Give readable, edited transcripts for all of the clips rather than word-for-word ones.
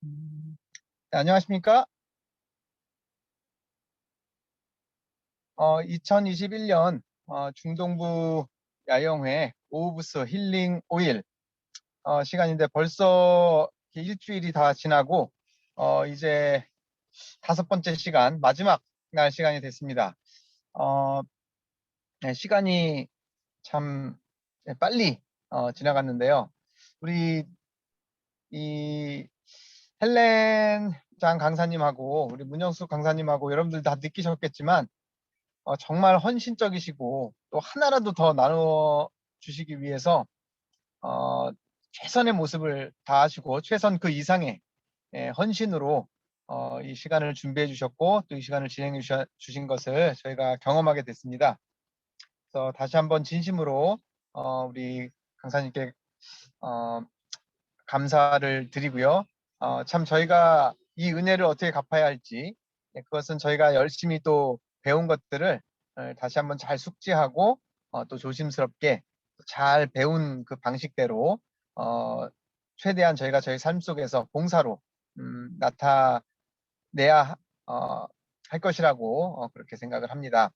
네, 안녕하십니까? 2021년 중동부 야영회 오브스 힐링 오일 시간인데 벌써 일주일이 다 지나고 이제 5번째 시간, 마지막 날 시간이 됐습니다. 어, 네, 시간이 참 빨리 지나갔는데요. 우리 이 헬렌 장 강사님하고 우리 문영숙 강사님하고 여러분들 다 느끼셨겠지만 정말 헌신적이시고 또 하나라도 더 나누어 주시기 위해서 어, 최선의 모습을 다하시고 최선 그 이상의 헌신으로 이 시간을 준비해 주셨고 또 이 시간을 진행해 주신 것을 저희가 경험하게 됐습니다. 그래서 다시 한번 진심으로 우리 강사님께 어, 감사를 드리고요. 참 저희가 이 은혜를 어떻게 갚아야 할지 그것은 저희가 열심히 또 배운 것들을 다시 한번 잘 숙지하고 또 조심스럽게 잘 배운 그 방식대로 최대한 저희가 저희 삶 속에서 봉사로 나타내야 할 것이라고 그렇게 생각을 합니다.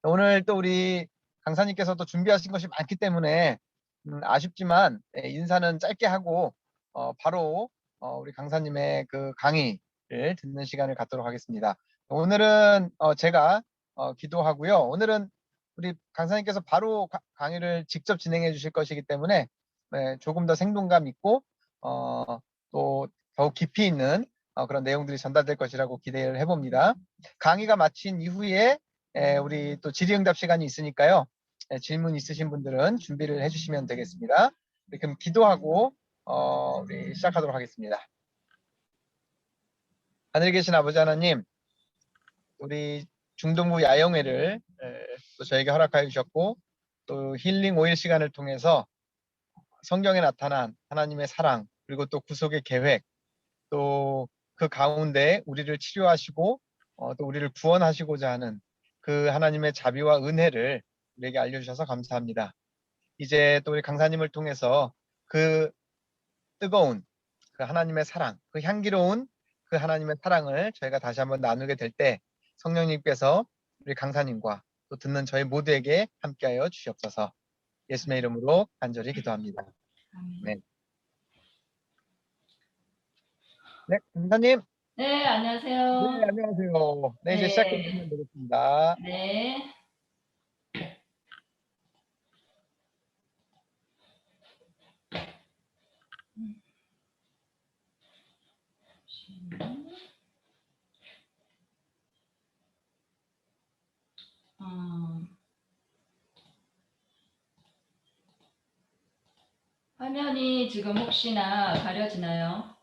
오늘 또 우리 강사님께서도 준비하신 것이 많기 때문에 아쉽지만 인사는 짧게 하고 바로 우리 강사님의 그 강의를 듣는 시간을 갖도록 하겠습니다. 오늘은 제가 기도하고요. 오늘은 우리 강사님께서 바로 강의를 직접 진행해 주실 것이기 때문에 조금 더 생동감 있고 또 더욱 깊이 있는 그런 내용들이 전달될 것이라고 기대를 해봅니다. 강의가 마친 이후에 우리 또 질의응답 시간이 있으니까요. 질문 있으신 분들은 준비를 해주시면 되겠습니다. 그럼 기도하고 우리 시작하도록 하겠습니다. 하늘에 계신 아버지 하나님, 우리 중동부 야영회를 또 저에게 허락하여 주셨고 또 힐링 오일 시간을 통해서 성경에 나타난 하나님의 사랑 그리고 또 구속의 계획 또 그 가운데 우리를 치료하시고 또 우리를 구원하시고자 하는 그 하나님의 자비와 은혜를 우리에게 알려주셔서 감사합니다. 이제 또 우리 강사님을 통해서 그 뜨거운 그 하나님의 사랑, 그 향기로운 그 하나님의 사랑을 저희가 다시 한번 나누게 될 때 성령님께서 우리 강사님과 또 듣는 저희 모두에게 함께하여 주시옵소서. 예수님의 이름으로 간절히 기도합니다. 네, 네, 강사님. 네, 네, 안녕하세요. 안녕하세요. 네, 이제 시작해 네, 주시면 되겠습니다. 네. 화면이 지금 혹시나 가려지나요?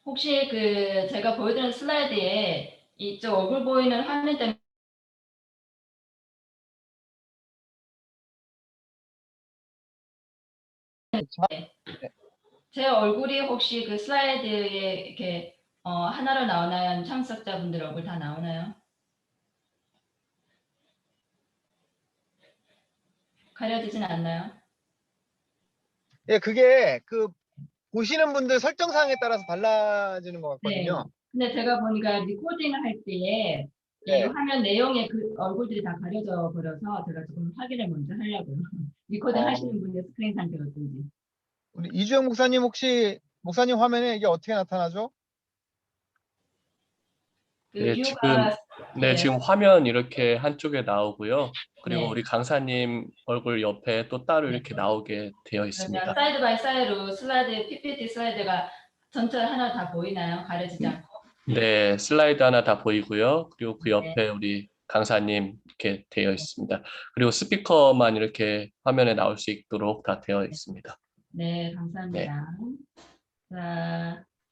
혹시 그 제가 보여드린 슬라이드에 이쪽 얼굴 보이는 화면 때문에 네. 제 얼굴이 혹시 그 슬라이드에 이렇게 하나로 나오나요? 참석자분들 얼굴 다 나오나요? 가려지진 않나요? 예, 그게 그 보시는 분들 설정사항에 따라서 달라지는 것 네. 같거든요. 근데 제가 보니까 리코딩을 할 때에 이 네. 화면 내용에 그 얼굴들이 다 가려져 버려서 제가 조금 확인을 먼저 하려고요. 리코딩 어, 하시는 분의 스크린 상태가 어떤지. 우리 이주영 목사님 혹시 목사님 화면에 이게 어떻게 나타나죠? 그 네, 지금 뷰가 네, 예, 지금 화면 이렇게 한쪽에 나오고요. 그리고 네. 우리 강사님 얼굴 옆에 또 따로 네. 이렇게 나오게 되어 그러면 있습니다. 사이드 바이 사이드로 슬라이드 PPT 슬라이드가 전체 하나 다 보이나요? 가려지지 않고. 네, 슬라이드 하나 다 보이고요. 그리고 그 네. 옆에 우리 강사님 이렇게 되어 있습니다. 그리고 스피커만 이렇게 화면에 나올 수 있도록 다 되어 있습니다. 네, 네. 감사합니다.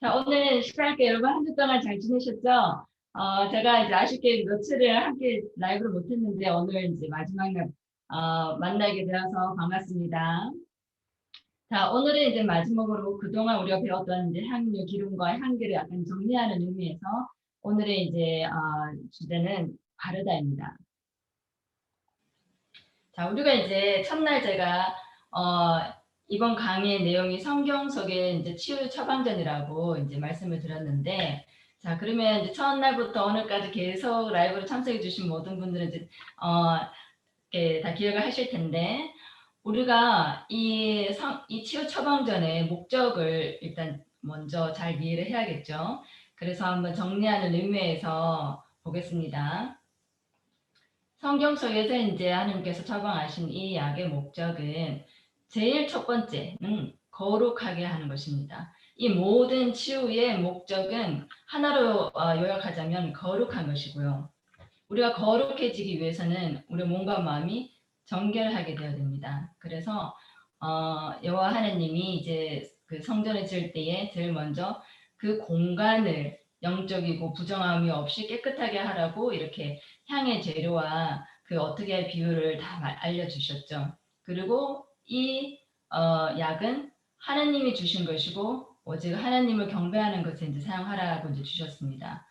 자, 오늘 시간께 여러분 한 주 동안 잘 지내셨죠? 제가 이제 아쉽게 며칠을 함께 라이브를 못했는데 오늘 이제 마지막 날 만나게 되어서 반갑습니다. 자, 오늘은 이제 마지막으로 그동안 우리가 배웠던 이제 향유, 기름과 향기를 약간 정리하는 의미에서 오늘의 이제 주제는 바르다입니다. 자, 우리가 이제 첫날 제가 이번 강의 내용이 성경 속의 이제 치유 처방전이라고 이제 말씀을 드렸는데, 자, 그러면 이제 첫날부터 오늘까지 계속 라이브로 참석해 주신 모든 분들은 이제 이렇게 다 기억을 하실 텐데, 우리가 이 치유 처방전의 목적을 일단 먼저 잘 이해를 해야겠죠. 그래서 한번 정리하는 의미에서 보겠습니다. 성경 속에서 이제 하나님께서 처방하신 이 약의 목적은 제일 첫 번째는 거룩하게 하는 것입니다. 이 모든 치유의 목적은 하나로 요약하자면 거룩한 것이고요. 우리가 거룩해지기 위해서는 우리 몸과 마음이 정결하게 되어야 됩니다. 그래서 여호와 하나님이 이제 그 성전을 지을 때에 제일 먼저 그 공간을 영적이고 부정함이 없이 깨끗하게 하라고 이렇게 향의 재료와 그 어떻게 비율을 다 알려주셨죠. 그리고 이 약은 하나님이 주신 것이고 오직 하나님을 경배하는 것에 이제 사용하라고 이제 주셨습니다.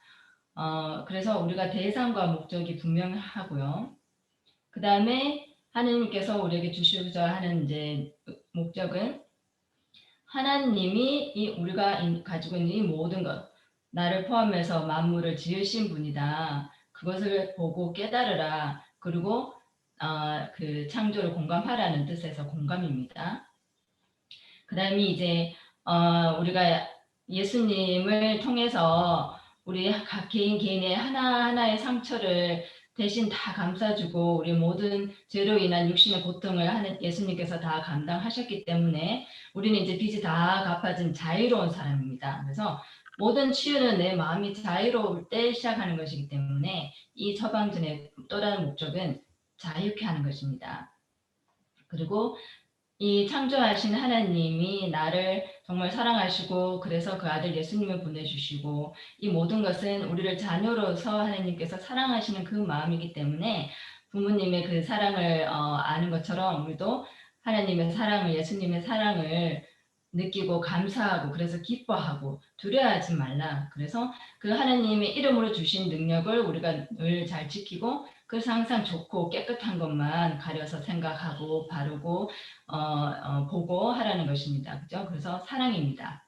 그래서 우리가 대상과 목적이 분명하고요. 그 다음에 하나님께서 우리에게 주시고자 하는 이제 목적은 하나님이 우리가 가지고 있는 이 모든 것, 나를 포함해서 만물을 지으신 분이다. 그것을 보고 깨달으라. 그리고 그 창조를 공감하라는 뜻에서 공감입니다. 그 다음에 이제 우리가 예수님을 통해서 우리 각 개인의 하나하나의 상처를 대신 다 감싸주고 우리 모든 죄로 인한 육신의 고통을 하는 예수님께서 다 감당하셨기 때문에 우리는 이제 빚이 다 갚아진 자유로운 사람입니다. 그래서 모든 치유는 내 마음이 자유로울 때 시작하는 것이기 때문에 이 처방전의 또 다른 목적은 자유케 하는 것입니다. 그리고 이 창조하신 하나님이 나를 정말 사랑하시고 그래서 그 아들 예수님을 보내주시고 이 모든 것은 우리를 자녀로서 하나님께서 사랑하시는 그 마음이기 때문에 부모님의 그 사랑을 아는 것처럼 우리도 하나님의 사랑을 예수님의 사랑을 느끼고 감사하고 그래서 기뻐하고 두려워하지 말라. 그래서 그 하나님의 이름으로 주신 능력을 우리가 늘 잘 지키고 그래서 항상 좋고 깨끗한 것만 가려서 생각하고 바르고 보고 하라는 것입니다. 그죠? 그래서 사랑입니다.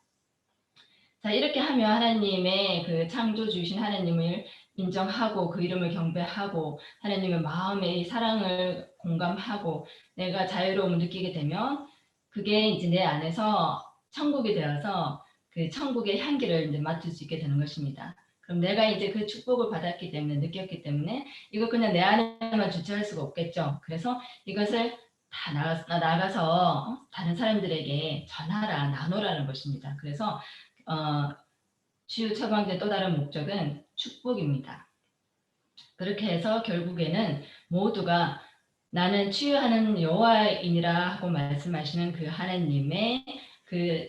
자, 이렇게 하면 하나님의 그 창조주신 하나님을 인정하고 그 이름을 경배하고 하나님의 마음의 사랑을 공감하고 내가 자유로움을 느끼게 되면 그게 이제 내 안에서 천국이 되어서 그 천국의 향기를 이제 맡을 수 있게 되는 것입니다. 그럼 내가 이제 그 축복을 받았기 때문에 느꼈기 때문에 이거 그냥 내 안에만 주체할 수가 없겠죠. 그래서 이것을 다 나가서 다른 사람들에게 전하라, 나누라는 것입니다. 그래서 치유 처방제 또 다른 목적은 축복입니다. 그렇게 해서 결국에는 모두가 나는 치유하는 여호와이니라 하고 말씀하시는 그 하나님의 그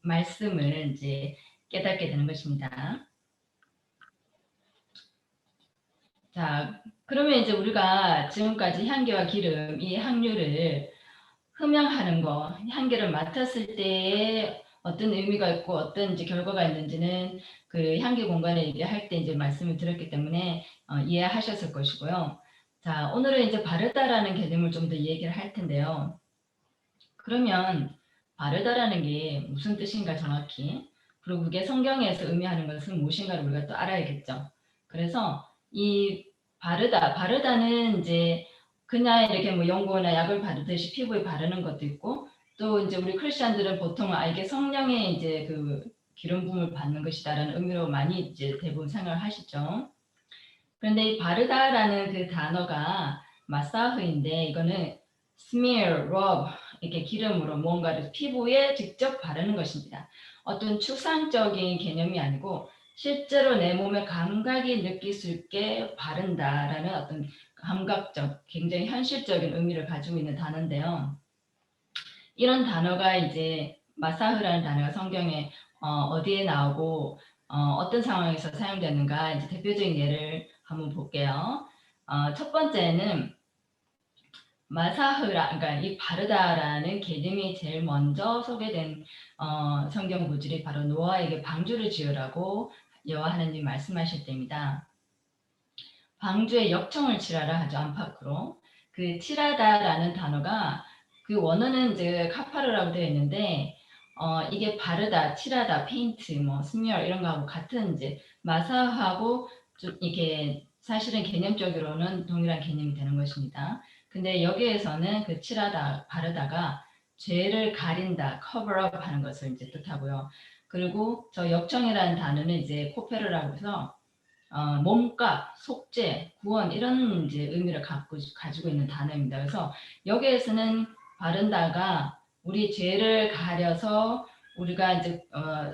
말씀을 이제 깨닫게 되는 것입니다. 자, 그러면 이제 우리가 지금까지 향기와 기름, 이 향유를 흠양하는 거, 향기를 맡았을 때에 어떤 의미가 있고 어떤 이제 결과가 있는지는 그 향기 공간에 얘기할 때 이제 말씀을 드렸기 때문에 이해하셨을 것이고요. 자, 오늘은 이제 바르다라는 개념을 좀 더 얘기를 할 텐데요. 그러면 바르다라는 게 무슨 뜻인가 정확히, 그리고 그게 성경에서 의미하는 것은 무엇인가를 우리가 또 알아야겠죠. 그래서 이 바르다는 이제 그냥 이렇게 뭐 연고나 약을 바르듯이 피부에 바르는 것도 있고 또 이제 우리 크리스천들은 보통 이게 성령의 이제 그 기름 부음을 받는 것이다라는 의미로 많이 이제 대부분 생각을 하시죠. 그런데 이 바르다라는 그 단어가 마사흐인데 이거는 smear, rub 이렇게 기름으로 뭔가를 피부에 직접 바르는 것입니다. 어떤 추상적인 개념이 아니고 실제로 내 몸의 감각이 느낄 수 있게 바른다라는 어떤 감각적, 굉장히 현실적인 의미를 가지고 있는 단어인데요. 이런 단어가 이제 마사흐라는 단어가 성경에 어디에 나오고 어떤 상황에서 사용되는가 이제 대표적인 예를 한번 볼게요. 첫 번째는 마사흐라, 그러니까 이 바르다라는 개념이 제일 먼저 소개된 성경 구절이 바로 노아에게 방주를 지으라고 여호와 하나님 말씀하실 때입니다. 방주에 역청을 칠하라 하죠. 안팎으로. 그 칠하다라는 단어가 그 원어는 이제 카파르라고 되어 있는데 이게 바르다, 칠하다, 페인트, 뭐 스미어 이런 거하고 같은 이제 마사하고 좀 이게 사실은 개념적으로는 동일한 개념이 되는 것입니다. 근데 여기에서는 그 칠하다, 바르다가 죄를 가린다, cover up 하는 것을 이제 뜻하고요. 그리고 저 역정이라는 단어는 이제 코페르라고 해서 몸값, 속죄, 구원 이런 이제 의미를 가지고 있는 단어입니다. 그래서 여기에서는 바른다가 우리 죄를 가려서 우리가 이제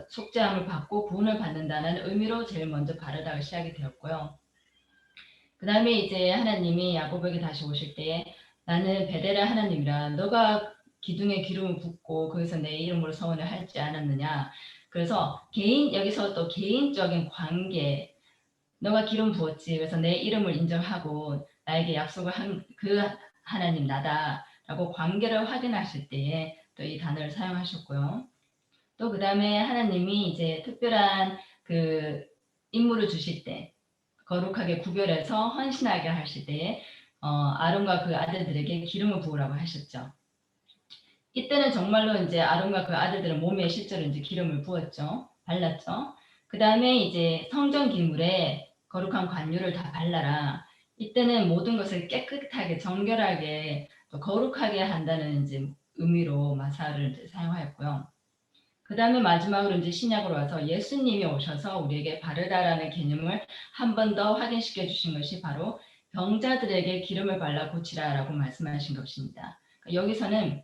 속죄함을 받고 구원을 받는다는 의미로 제일 먼저 바르다가 시작이 되었고요. 그 다음에 이제 하나님이 야곱에게 다시 오실 때에 나는 베델의 하나님이라 너가 기둥에 기름을 붓고 거기서 내 이름으로 서원을 할지 않았느냐. 그래서 여기서 또 개인적인 관계 너가 기름 부었지. 그래서 내 이름을 인정하고 나에게 약속을 한 그 하나님 나다라고 관계를 확인하실 때에 또 이 단어를 사용하셨고요. 또 그 다음에 하나님이 이제 특별한 그 임무를 주실 때 거룩하게 구별해서 헌신하게 하실 때에 아론과 그 아들들에게 기름을 부으라고 하셨죠. 이때는 정말로 이제 아론과 그 아들들은 몸에 실제로 이제 기름을 부었죠. 발랐죠. 그 다음에 이제 성전 기물에 거룩한 관유를 다 발라라. 이때는 모든 것을 깨끗하게 정결하게 또 거룩하게 한다는 이제 의미로 마사를 이제 사용하였고요. 그 다음에 마지막으로 이제 신약으로 와서 예수님이 오셔서 우리에게 바르다라는 개념을 한 번 더 확인시켜 주신 것이 바로 병자들에게 기름을 발라 고치라라고 말씀하신 것입니다. 여기서는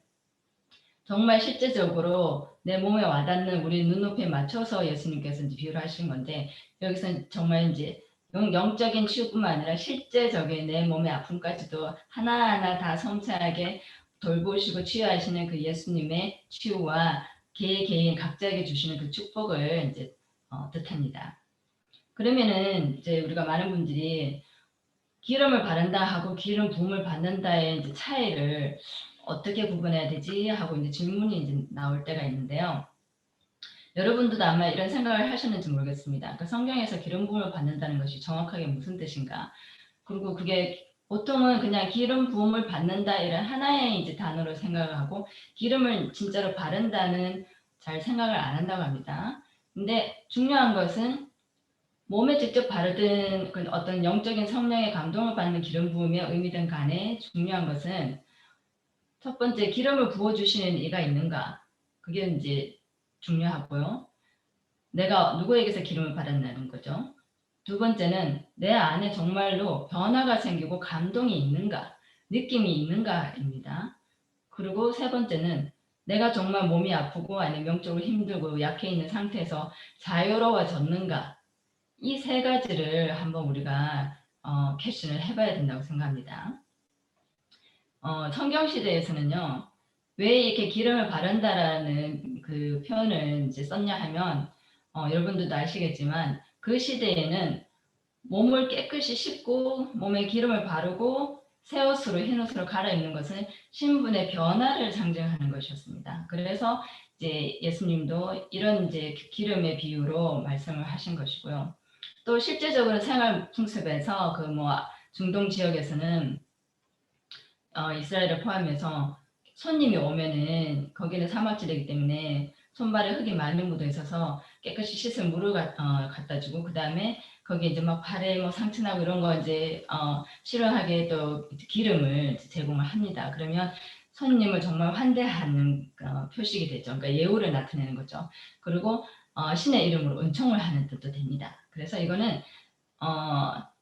정말 실제적으로 내 몸에 와닿는 우리 눈높이에 맞춰서 예수님께서 이제 비유를 하신 건데 여기서 정말 이제 영적인 치유뿐만 아니라 실제적인 내 몸의 아픔까지도 하나하나 다 섬세하게 돌보시고 치유하시는 그 예수님의 치유와 개인 각자에게 주시는 그 축복을 이제 뜻합니다. 그러면은 이제 우리가 많은 분들이 기름을 바른다 하고 기름 부음을 받는다의 이제 차이를 어떻게 구분해야 되지 하고 이제 질문이 이제 나올 때가 있는데요. 여러분들도 아마 이런 생각을 하셨는지 모르겠습니다. 그러니까 성경에서 기름 부음을 받는다는 것이 정확하게 무슨 뜻인가? 그리고 그게 보통은 그냥 기름 부음을 받는다 이런 하나의 이제 단어로 생각을 하고 기름을 진짜로 바른다는 잘 생각을 안 한다고 합니다. 근데 중요한 것은 몸에 직접 바르든 그 어떤 영적인 성령의 감동을 받는 기름 부음의 의미든 간에 중요한 것은 첫 번째 기름을 부어주시는 이가 있는가? 그게 이제 중요하고요. 내가 누구에게서 기름을 받았냐는 거죠. 두 번째는 내 안에 정말로 변화가 생기고 감동이 있는가? 느낌이 있는가입니다. 그리고 세 번째는 내가 정말 몸이 아프고 아니면 영적으로 힘들고 약해 있는 상태에서 자유로워졌는가? 이 세 가지를 한번 우리가 퀘스천을 해봐야 된다고 생각합니다. 성경 시대에서는요, 왜 이렇게 기름을 바른다라는 그 표현을 이제 썼냐 하면, 여러분들도 아시겠지만, 그 시대에는 몸을 깨끗이 씻고 몸에 기름을 바르고 새 옷으로 흰 옷으로 갈아입는 것은 신분의 변화를 상징하는 것이었습니다. 그래서 이제 예수님도 이런 이제 기름의 비유로 말씀을 하신 것이고요. 또 실제적으로 생활 풍습에서 그 뭐 중동 지역에서는 이스라엘을 포함해서 손님이 오면은 거기는 사막지대이기 때문에 손발에 흙이 많이 묻어 있어서 깨끗이 씻은 물을 갖다 주고 그 다음에 거기에 이제 막 발에 뭐 상처나고 이런 거 이제 싫어하게 또 기름을 제공을 합니다. 그러면 손님을 정말 환대하는 표식이 되죠. 그러니까 예우를 나타내는 거죠. 그리고 신의 이름으로 은총을 하는 뜻도 됩니다. 그래서 이거는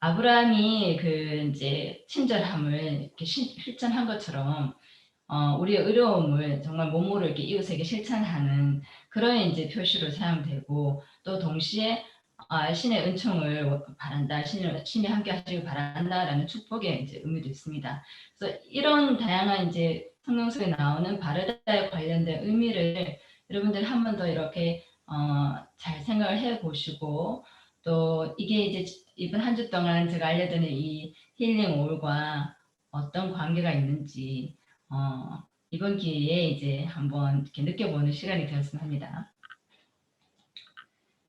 아브라함이 그 이제 친절함을 이렇게 실천한 것처럼 우리의 의로움을 정말 몸으로 이렇게 이웃에게 실천하는 그런 이제 표시로 사용되고 또 동시에 신의 은총을 바란다, 신이 함께 하시길 바란다라는 축복의 이제 의미도 있습니다. 그래서 이런 다양한 이제 성경 속에 나오는 바르다에 관련된 의미를 여러분들 한 번 더 이렇게 잘 생각을 해 보시고 또 이게 이제 이번 한 주 동안 제가 알려드린 이 힐링 올과 어떤 관계가 있는지 이번 기회에 이제 한번 이렇게 느껴보는 시간이 되었으면 합니다.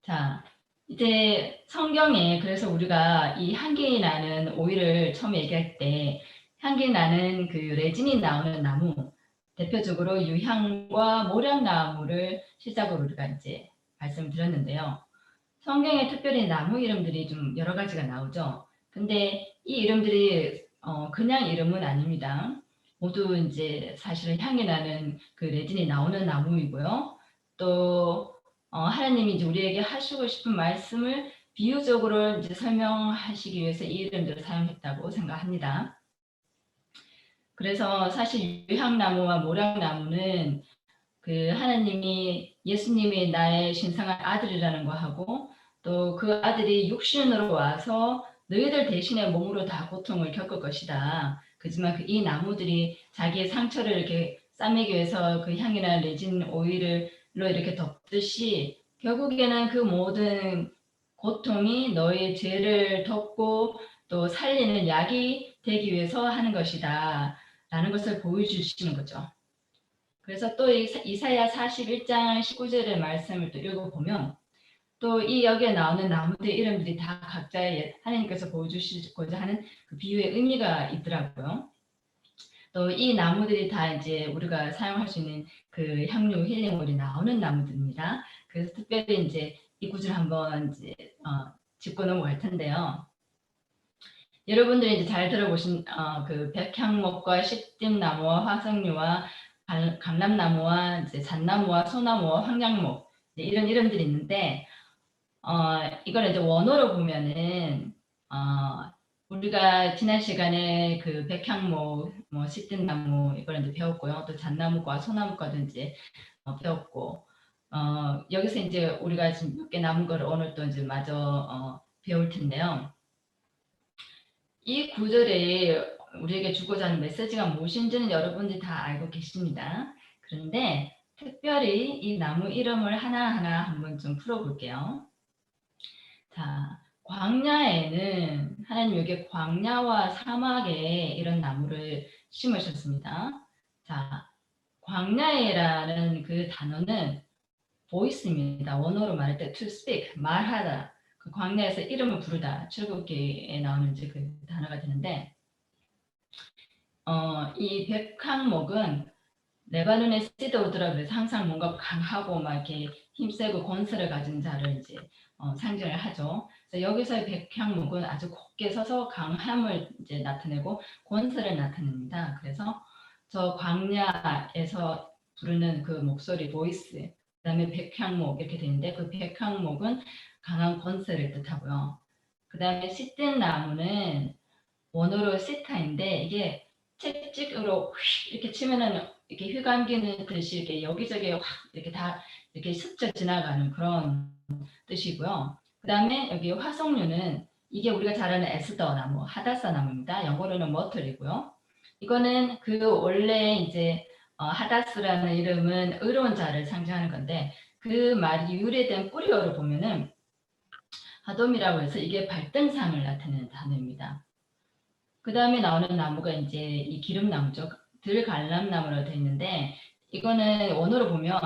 자, 이제 성경에 그래서 우리가 이 향기 나는 오일을 처음 얘기할 때 향기 나는 그 레진이 나오는 나무 대표적으로 유향과 모략나무를 시작으로 우리가 이제 말씀드렸는데요. 성경에 특별히 나무 이름들이 좀 여러 가지가 나오죠. 근데 이 이름들이 그냥 이름은 아닙니다. 모두 이제 사실은 향이 나는 그 레진이 나오는 나무이고요. 또 하나님이 이제 우리에게 하시고 싶은 말씀을 비유적으로 이제 설명하시기 위해서 이 이름들을 사용했다고 생각합니다. 그래서 사실 유향나무와 모략나무는 그 하나님이 예수님이 나의 신성한 아들이라는 거 하고 또 그 아들이 육신으로 와서 너희들 대신에 몸으로 다 고통을 겪을 것이다. 그지만 이 나무들이 자기의 상처를 이렇게 싸매기 위해서 그 향이나 레진 오일로 이렇게 덮듯이 결국에는 그 모든 고통이 너의 죄를 덮고 또 살리는 약이 되기 위해서 하는 것이다. 라는 것을 보여주시는 거죠. 그래서 또 이사야 41장 19절의 말씀을 또 읽어보면 또 이 여기에 나오는 나무들 이름들이 다 각자의 하나님께서 보여주시고자 하는 그 비유의 의미가 있더라고요. 또 이 나무들이 다 이제 우리가 사용할 수 있는 그 향료 힐링오일이 나오는 나무들입니다. 그래서 특별히 이제 이 구절 한번 이제 짚고 넘어갈 텐데요. 여러분들이 이제 잘 들어보신 그 백향목과 시띠나무와 화석류와 감람나무와 이제 잣나무와 소나무와 황량목 이런 이름들이 있는데 이걸 이제 원어로 보면은 우리가 지난 시간에 그 백향목, 뭐 시띠나무 이걸 이제 배웠고요. 또 잣나무과 소나무과도 이제 배웠고 여기서 이제 우리가 지금 몇 개 남은 걸 오늘 또 이제 마저 배울 텐데요. 이 구절에 우리에게 주고자 하는 메시지가 무엇인지는 여러분들이 다 알고 계십니다. 그런데 특별히 이 나무 이름을 하나하나 한번 좀 풀어볼게요. 자, 광야에는 하나님 여기 광야와 사막에 이런 나무를 심으셨습니다. 자, 광야에라는 그 단어는 voice입니다. 원어로 말할 때 to speak, 말하다. 그 광야에서 이름을 부르다. 출애굽기에 나오는 이제 그 단어가 되는데 이 백항목은 레바논의 시드우드라 그래서 항상 뭔가 강하고 막 이렇게 힘세고 권세를 가진 자를 이제 상징을 하죠. 그래서 여기서의 백향목은 아주 곱게 서서 강함을 이제 나타내고 권세를 나타냅니다. 그래서 저 광야에서 부르는 그 목소리 보이스, 그다음에 백향목 이렇게 되는데 그 백향목은 강한 권세를 뜻하고요. 그다음에 시뜬 나무는 원어로 시타인데 이게 채찍으로 이렇게 치면은 이렇게 휘감기는 듯이 이렇게 여기저기 확 이렇게 다 이렇게 스쳐 지나가는 그런 뜻이고요. 그 다음에 여기 화석류는 이게 우리가 잘 아는 에스더 나무, 하다사 나무입니다. 영어로는 머틀이고요. 이거는 그 원래 이제 하다스라는 이름은 의로운 자를 상징하는 건데 그 말이 유래된 뿌리어를 보면은 하돔이라고 해서 이게 발등상을 나타내는 단어입니다. 그 다음에 나오는 나무가 이제 이 기름나무죠. 들갈람나무로 되어 있는데 이거는 원어로 보면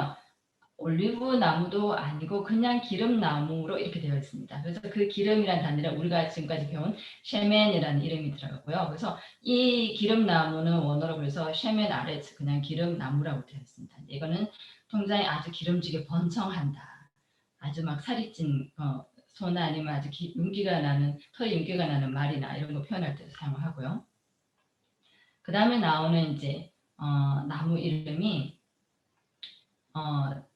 올리브 나무도 아니고 그냥 기름나무로 이렇게 되어 있습니다. 그래서 그 기름이라는 단어를 우리가 지금까지 배운 셰멘이라는 이름이 들어가고요. 그래서 이 기름나무는 원어로 그래서 셰멘 아레츠 그냥 기름나무라고 되어 있습니다. 이거는 통장에 아주 기름지게 번성한다. 아주 막 살이 찐 소나 아니면 아주 윤기가 나는 털이 윤기가 나는 말이나 이런 거 표현할 때 사용하고요. 그 다음에 나오는 이제 나무 이름이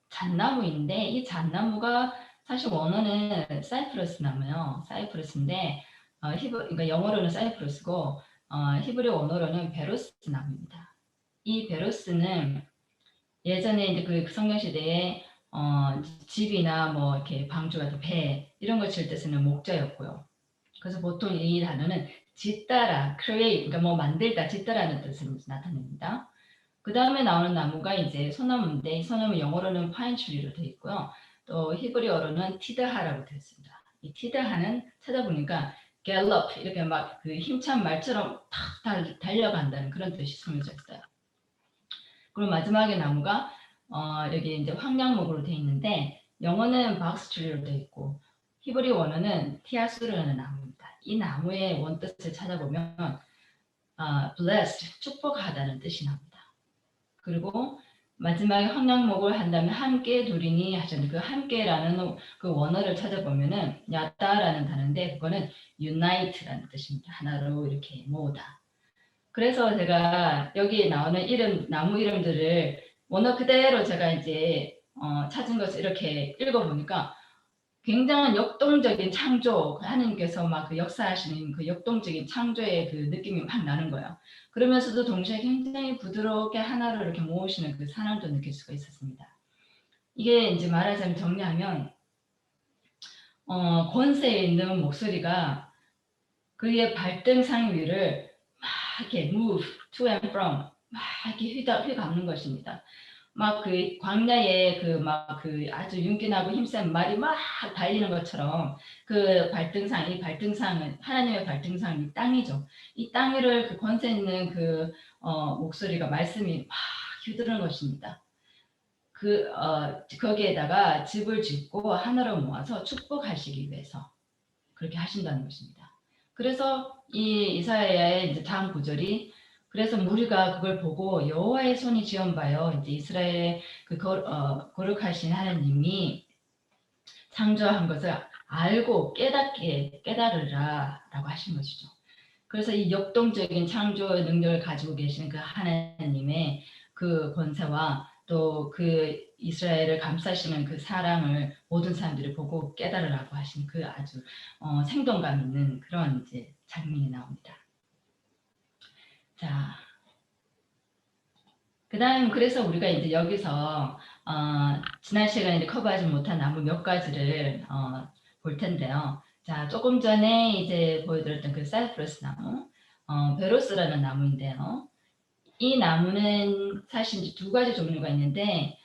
잣나무인데 이 잣나무가 사실 원어는 사이프러스 나무요. 사이프러스인데 그러니까 영어로는 사이프러스고 히브리 원어로는 베로스 나무입니다. 이 베로스는 예전에 이제 그 성경 시대에 집이나 뭐 이렇게 방주 같은 배 이런 걸 칠 때 쓰는 목자였고요. 그래서 보통 이 단어는 짓다라, create, 그러니까 뭐 만들다, 짓다라는 뜻을 나타냅니다. 그 다음에 나오는 나무가 이제 소나무인데 이 소나무 영어로는 파인 트리로 되어 있고요. 또 히브리어로는 티드하라고 되어 있습니다. 이 티드하는 찾아보니까 gallop 이렇게 막 그 힘찬 말처럼 탁 달려간다는 그런 뜻이 숨겨져 있어요. 그리고 마지막에 나무가 여기 이제 황량목으로 되어 있는데 영어는 박스트리로 되어 있고 히브리 원어는 티아수르라는 나무입니다. 이 나무의 원뜻을 찾아보면 blessed 축복하다는 뜻이 납니다. 그리고 마지막에 황량목을 한다면 함께 두리니 하셨는데 그 함께라는 그 원어를 찾아보면은 야다라는 단어인데 그거는 unite라는 뜻입니다. 하나로 이렇게 모으다. 그래서 제가 여기 나오는 이름 나무 이름들을 원어 그대로 제가 이제 찾은 것을 이렇게 읽어보니까 굉장한 역동적인 창조, 하나님께서 막 그 역사하시는 그 역동적인 창조의 그 느낌이 막 나는 거예요. 그러면서도 동시에 굉장히 부드럽게 하나로 이렇게 모으시는 그 사랑도 느낄 수가 있었습니다. 이게 이제 말하자면 정리하면 권세에 있는 목소리가 그의 발등상 위를 막 이렇게 move to and from 막 이렇게 휘감는 것입니다. 막 그 광야에 그 막 그 아주 윤기나고 힘센 말이 막 달리는 것처럼 그 발등상, 이 발등상은 하나님의 발등상 이 땅이죠. 이 땅 위를 그 권세 있는 그 목소리가 말씀이 막 휘두르는 것입니다. 거기에다가 집을 짓고 하나로 모아서 축복하시기 위해서 그렇게 하신다는 것입니다. 그래서 이 이사야의 이제 다음 구절이 그래서 우리가 그걸 보고 여호와의 손이 지언바요. 이제 이스라엘의 그 거룩하신 하나님이 창조한 것을 알고 깨달으라라고 하신 것이죠. 그래서 이 역동적인 창조의 능력을 가지고 계신 그 하나님의 그 권세와 또 그 이스라엘을 감싸시는 그 사랑을 모든 사람들이 보고 깨달으라고 하신 그 아주 생동감 있는 그런 이제 장면이 나옵니다. 자, 그다음 그래서 우리가 이제 여기서 지난 시간에 이제 커버하지 못한 나무 몇 가지를 볼 텐데요. 자, 조금 전에 이제 보여드렸던 그 사이프러스 나무, 베로스라는 나무인데요. 이 나무는 사실 이제 두 가지 종류가 있는데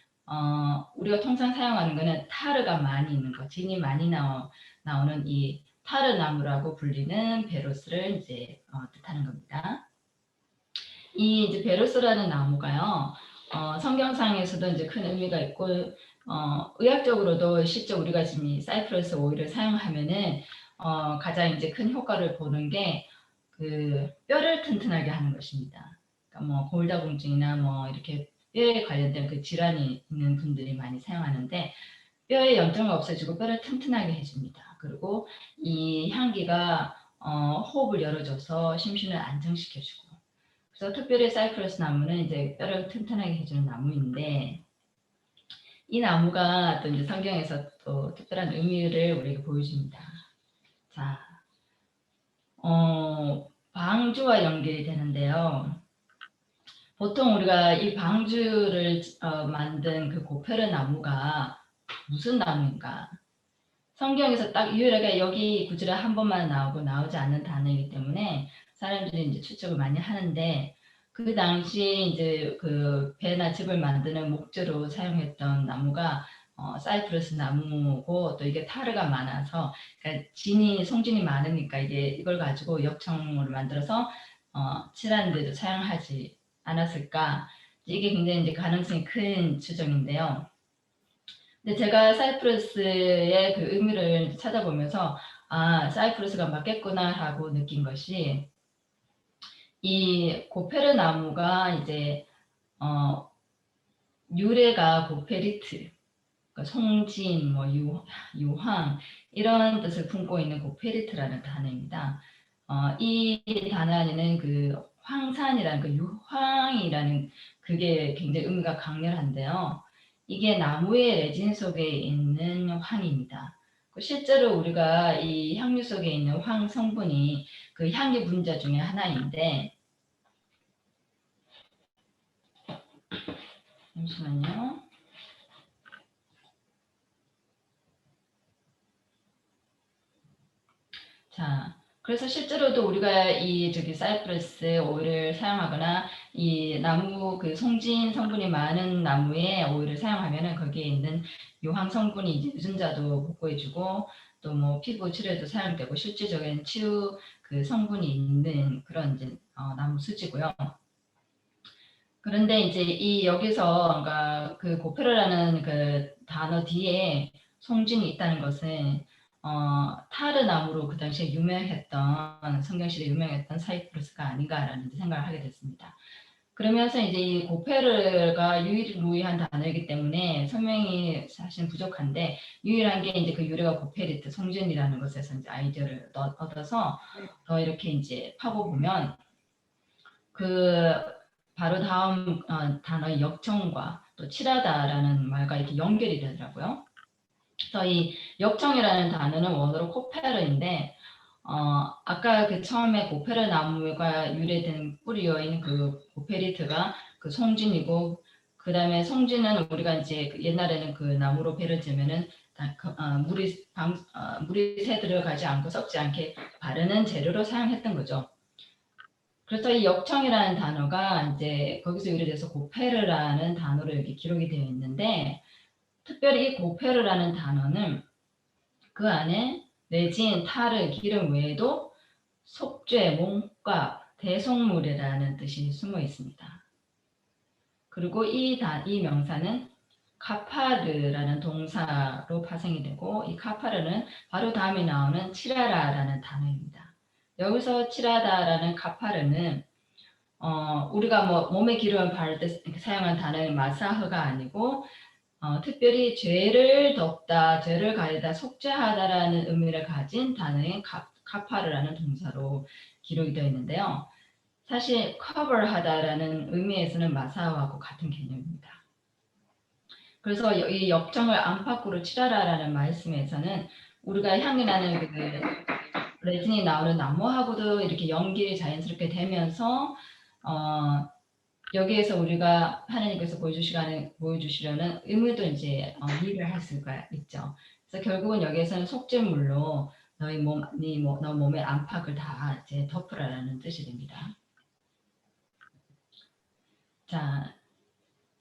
우리가 통상 사용하는 거는 타르가 많이 있는 거, 진이 많이 나오는 이 타르 나무라고 불리는 베로스를 이제 뜻하는 겁니다. 이 이제 베로스라는 나무가요, 성경상에서도 이제 큰 의미가 있고, 의학적으로도 실제 우리가 지금 이 사이프러스 오일을 사용하면은 가장 이제 큰 효과를 보는 게 그 뼈를 튼튼하게 하는 것입니다. 그러니까 뭐 골다공증이나 뭐 이렇게 뼈에 관련된 그 질환이 있는 분들이 많이 사용하는데 뼈의 염증을 없애주고 뼈를 튼튼하게 해줍니다. 그리고 이 향기가 호흡을 열어줘서 심신을 안정시켜주고. 그래서 특별히 사이프러스 나무는 이제 뼈를 튼튼하게 해주는 나무인데 이 나무가 또 이제 성경에서 또 특별한 의미를 우리에게 보여줍니다. 자, 방주와 연결이 되는데요. 보통 우리가 이 방주를 만든 그 고페르 나무가 무슨 나무인가? 성경에서 딱 유일하게 여기 구절에 한 번만 나오고 나오지 않는 단어이기 때문에 사람들이 이제 추측을 많이 하는데 그 당시 이제 그 배나 집을 만드는 목재로 사용했던 나무가 사이프러스 나무고 또 이게 타르가 많아서 그러니까 송진이 많으니까 이걸 가지고 역청을 만들어서 칠하는 데도 사용하지 않았을까? 이게 굉장히 이제 가능성이 큰 추정인데요. 근데 제가 사이프러스의 그 의미를 찾아보면서 사이프러스가 맞겠구나라고 느낀 것이 이 고페르 나무가 이제 유래가 고페리트, 그러니까 송진, 뭐 유황 이런 뜻을 품고 있는 고페리트라는 단어입니다. 이 단어 안에는 그 황산이라는 그 유황이라는 그게 굉장히 의미가 강렬한데요. 이게 나무의 레진 속에 있는 황입니다. 실제로 우리가 이 향유 속에 있는 황 성분이 그 향기 분자 중에 하나인데 잠시만요. 자, 그래서 실제로도 우리가 이 사이프러스 오일을 사용하거나 이 나무 그 송진 성분이 많은 나무의 오일을 사용하면은 거기에 있는 유황 성분이 이제 유전자도 복구해주고 또 뭐 피부 치료에도 사용되고 실질적인 치유 그 성분이 있는 그런 이제 나무 수지고요. 그런데 이제 이 여기서 그러니까 그 고페르라는 그 단어 뒤에 송진이 있다는 것은 타르 나무로 그 당시에 유명했던 성경시대 유명했던 사이프러스가 아닌가라는 생각을 하게 됐습니다. 그러면서 이제 이 고페르가 유일무이한 단어이기 때문에 설명이 사실 부족한데 유일한 게 이제 그 유래가 고페리트 송진이라는 것에서 이제 아이디어를 얻어서 더 이렇게 이제 파고보면 그 바로 다음 단어의 역청과 또 칠하다라는 말과 이렇게 연결이 되더라고요. 그래서 이 역청이라는 단어는 원어로 코페르인데 아까 그 처음에 고페르 나무가 유래된 뿌리여인 그 고페리트가 그 송진이고 그 다음에 송진은 우리가 이제 옛날에는 그 나무로 배를 지면은 물이 새 들어가지 않고 썩지 않게 바르는 재료로 사용했던 거죠. 그래서 이 역청이라는 단어가 이제 거기서 유래돼서 고페르라는 단어로 여기 기록이 되어 있는데 특별히 이 고페르라는 단어는 그 안에 레진, 타르, 기름 외에도 속죄, 몸값, 대속물이라는 뜻이 숨어 있습니다. 그리고 이 명사는 카파르라는 동사로 파생이 되고 이 카파르는 바로 다음에 나오는 치라라라는 단어입니다. 여기서 치라다라는 카파르는 우리가 뭐 몸에 기름을 바를 때 사용한 단어는 마사흐가 아니고 특별히 죄를 덮다, 죄를 가리다, 속죄하다라는 의미를 가진 단어인 카파르라는 동사로 기록이 되어 있는데요. 사실 cover하다라는 의미에서는 마사흐하고 같은 개념입니다. 그래서 이 역정을 안팎으로 칠하라라는 말씀에서는 우리가 향이 나는 그 레진이 나오는 나무하고도 이렇게 연결이 자연스럽게 되면서 여기에서 우리가 하나님께서 보여주시려는 의무도 이제 이해를 할 수가 있죠. 그래서 결국은 여기에서는 속죄물로 너 몸의 안팎을 다 이제 덮으라라는 뜻이 됩니다. 자,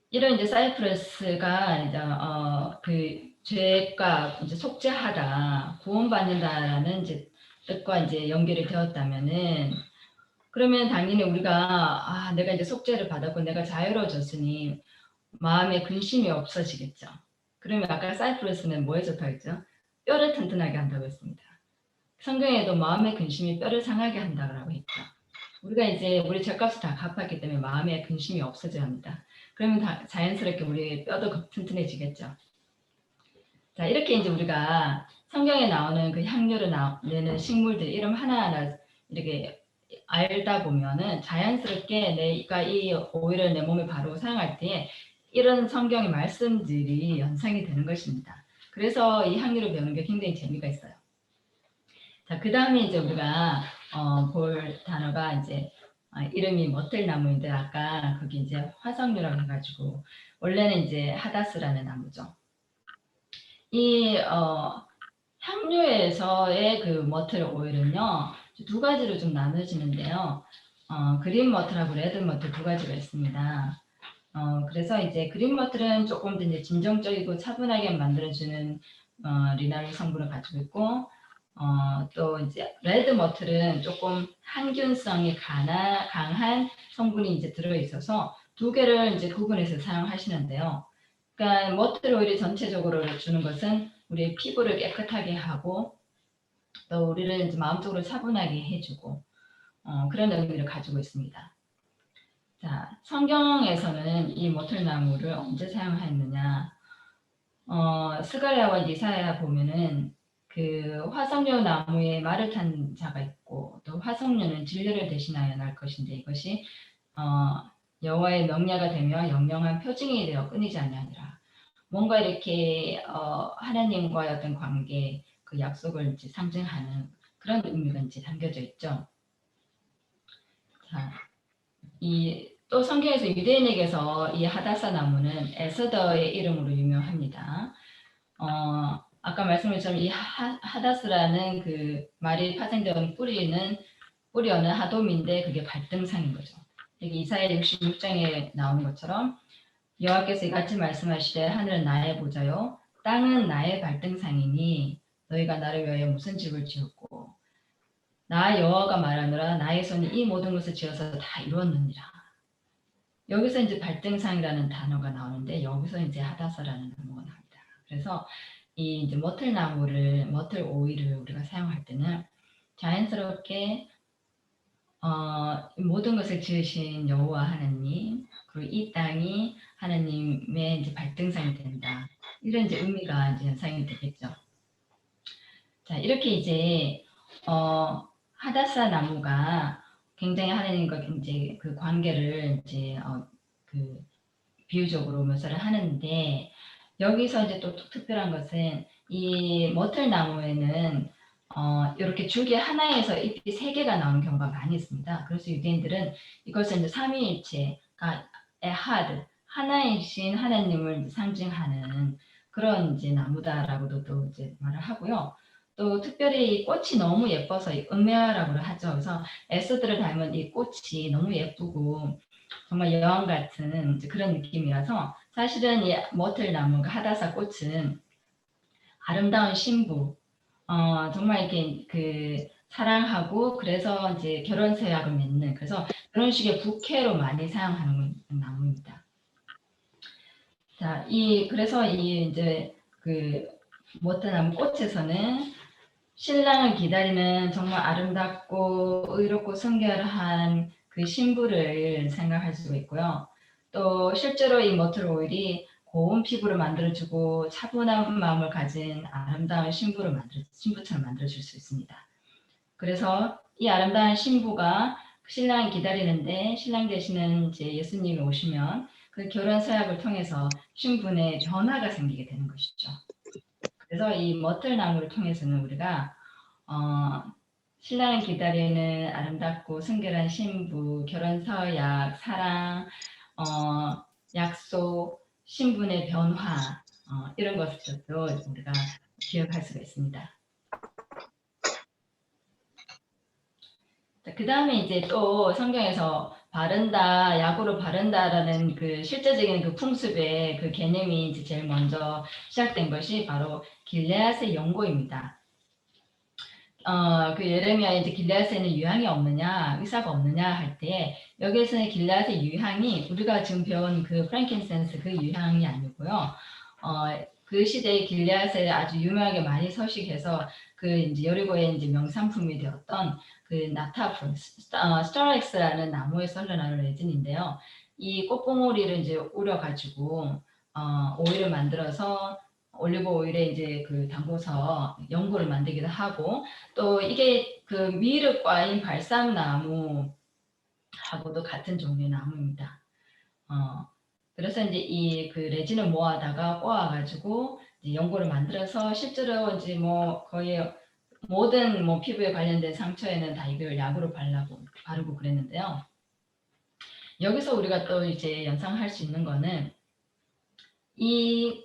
이런 이제 사이프러스가 이제 그 죄가 이제 속죄하다, 구원받는다라는 이제 뜻과 이제 연결이 되었다면은. 그러면 당연히 우리가 내가 이제 속죄를 받았고 내가 자유로워졌으니 마음에 근심이 없어지겠죠. 그러면 아까 사이프러스는 뭐에 좋다했죠? 뼈를 튼튼하게 한다고 했습니다. 성경에도 마음의 근심이 뼈를 상하게 한다고 했죠. 우리가 이제 우리 죄값을 다 갚았기 때문에 마음에 근심이 없어져야 합니다. 그러면 자연스럽게 우리 뼈도 튼튼해지겠죠. 자, 이렇게 이제 우리가 성경에 나오는 그 향료를 내는 식물들 이름 하나하나 이렇게 알다 보면은 자연스럽게 내가 이 오일을 내 몸에 바르고 사용할 때 이런 성경의 말씀들이 연상이 되는 것입니다. 그래서 이 향료를 배우는 게 굉장히 재미가 있어요. 자, 그 다음에 이제 우리가 볼 단어가 이제 이름이 머틀나무인데 아까 거기 이제 화석류라고 해가지고 원래는 이제 하다스라는 나무죠. 이 향료에서의 그 머틀 오일은요 두 가지로 좀 나눠지는데요. 그린 머틀하고 레드 머틀 두 가지가 있습니다. 그래서 이제 그린 머틀은 조금 더 이제 진정적이고 차분하게 만들어주는 리나릴 성분을 가지고 있고 또 이제 레드 머틀은 조금 항균성이 강한 성분이 이제 들어 있어서 두 개를 이제 구분해서 사용하시는데요. 그러니까 머틀 오일이 전체적으로 주는 것은 우리의 피부를 깨끗하게 하고 또 우리를 이제 마음적으로 차분하게 해주고 그런 의미를 가지고 있습니다. 자, 성경에서는 이 머틀나무를 언제 사용하였느냐? 스가랴와 이사야 보면은 그 화석류 나무에 말을 탄 자가 있고 또 화석류는 진리를 대신하여 날 것인데 이것이 여호와의 명야가 되며 영영한 표징이 되어 끊이지 아니하니라. 뭔가 이렇게 하나님과의 어떤 관계 그 약속을 이제 상징하는 그런 의미가 이제 담겨져 있죠. 자, 또 성경에서 유대인에게서 이 하다사 나무는 에스더의 이름으로 유명합니다. 아까 말씀드렸지만 이 하다스라는 그 말이 파생되는 뿌리어는 하돔인데 그게 발등상인 거죠. 여기 이사야 66장에 나오는 것처럼 여호와께서 이같이 말씀하시되 하늘은 나의 보좌요 땅은 나의 발등상이니 너희가 나를 위하여 무슨 집을 지었고 나 여호와가 말하노라 나의 손이 이 모든 것을 지어서 다 이루었느니라. 여기서 이제 발등상이라는 단어가 나오는데 여기서 이제 하다사라는 단어가 나옵니다. 그래서 이 이제 머틀 오일을 우리가 사용할 때는 자연스럽게 모든 것을 지으신 여호와 하나님, 그리고 이 땅이 하나님의 이제 발등상이 된다. 이런 이제 의미가 이제 연상이 되겠죠. 자, 이렇게 이제 하다사 나무가 굉장히 하나님과 이제 그 관계를 이제 그 비유적으로 묘사를 하는데, 여기서 이제 또 특별한 것은 이 머틀 나무에는 이렇게 줄기 하나에서 잎이 3개가 나오는 경우가 많이 있습니다. 그래서 유대인들은 이것을 이제 삼위일체가 에하드, 하나이신 하나님을 이제 상징하는 그런 이제 나무다라고도 또 이제 말을 하고요. 또 특별히 이 꽃이 너무 예뻐서 음메아라고 하죠. 그래서 에스더를 닮은 이 꽃이 너무 예쁘고 정말 여왕 같은 이제 그런 느낌이라서, 사실은 이 머틀 나무가 하다사 꽃은 아름다운 신부, 정말 이렇게 그 사랑하고 그래서 이제 결혼 서약을 맺는, 그래서 그런 식의 부케로 많이 사용하는 나무입니다. 자, 그래서 이 이제 그 머틀 나무 꽃에서는 신랑을 기다리는 정말 아름답고 의롭고 순결한 그 신부를 생각할 수가 있고요. 또 실제로 이 머틀 오일이 고운 피부를 만들어주고 차분한 마음을 가진 아름다운 신부처럼 만들어줄 수 있습니다. 그래서 이 아름다운 신부가 신랑을 기다리는데, 신랑 되시는 이제 예수님이 오시면 그 결혼 서약을 통해서 신분의 변화가 생기게 되는 것이죠. 그래서 이 머틀 나무를 통해서는 우리가 신랑을 기다리는 아름답고 순결한 신부, 결혼 서약, 사랑, 약속, 신분의 변화, 이런 것들도 우리가 기억할 수가 있습니다. 그 다음에 이제 또 성경에서 바른다, 약으로 바른다라는 그 실제적인 그 풍습의 그 개념이 이제 제일 먼저 시작된 것이 바로 길레앗의 연고입니다. 그 예레미야에 이제 길레앗에는 유향이 없느냐, 의사가 없느냐 할 때, 여기에서는 길레앗의 유향이 우리가 지금 배운 그 프랭킨센스 그 유향이 아니고요. 그 시대에 길레앗에 아주 유명하게 많이 서식해서 그 이제 여리고의 이제 명산품이 되었던 그 나타프, 스타렉스라는 나무의 썰려나는 레진인데요. 이 꽃봉오리를 이제 우려가지고 오일을 만들어서 올리브 오일에 이제 그 담궈서 연고를 만들기도 하고, 또 이게 그 미륵과인 발삼나무하고도 같은 종류의 나무입니다. 그래서 이제 이 그 레진을 모아다가 꼬아가지고 이제 연고를 만들어서 실제로 이제 뭐 거의 모든 뭐 피부에 관련된 상처에는 다 이걸 약으로 바르고 그랬는데요. 여기서 우리가 또 이제 연상할 수 있는 거는 이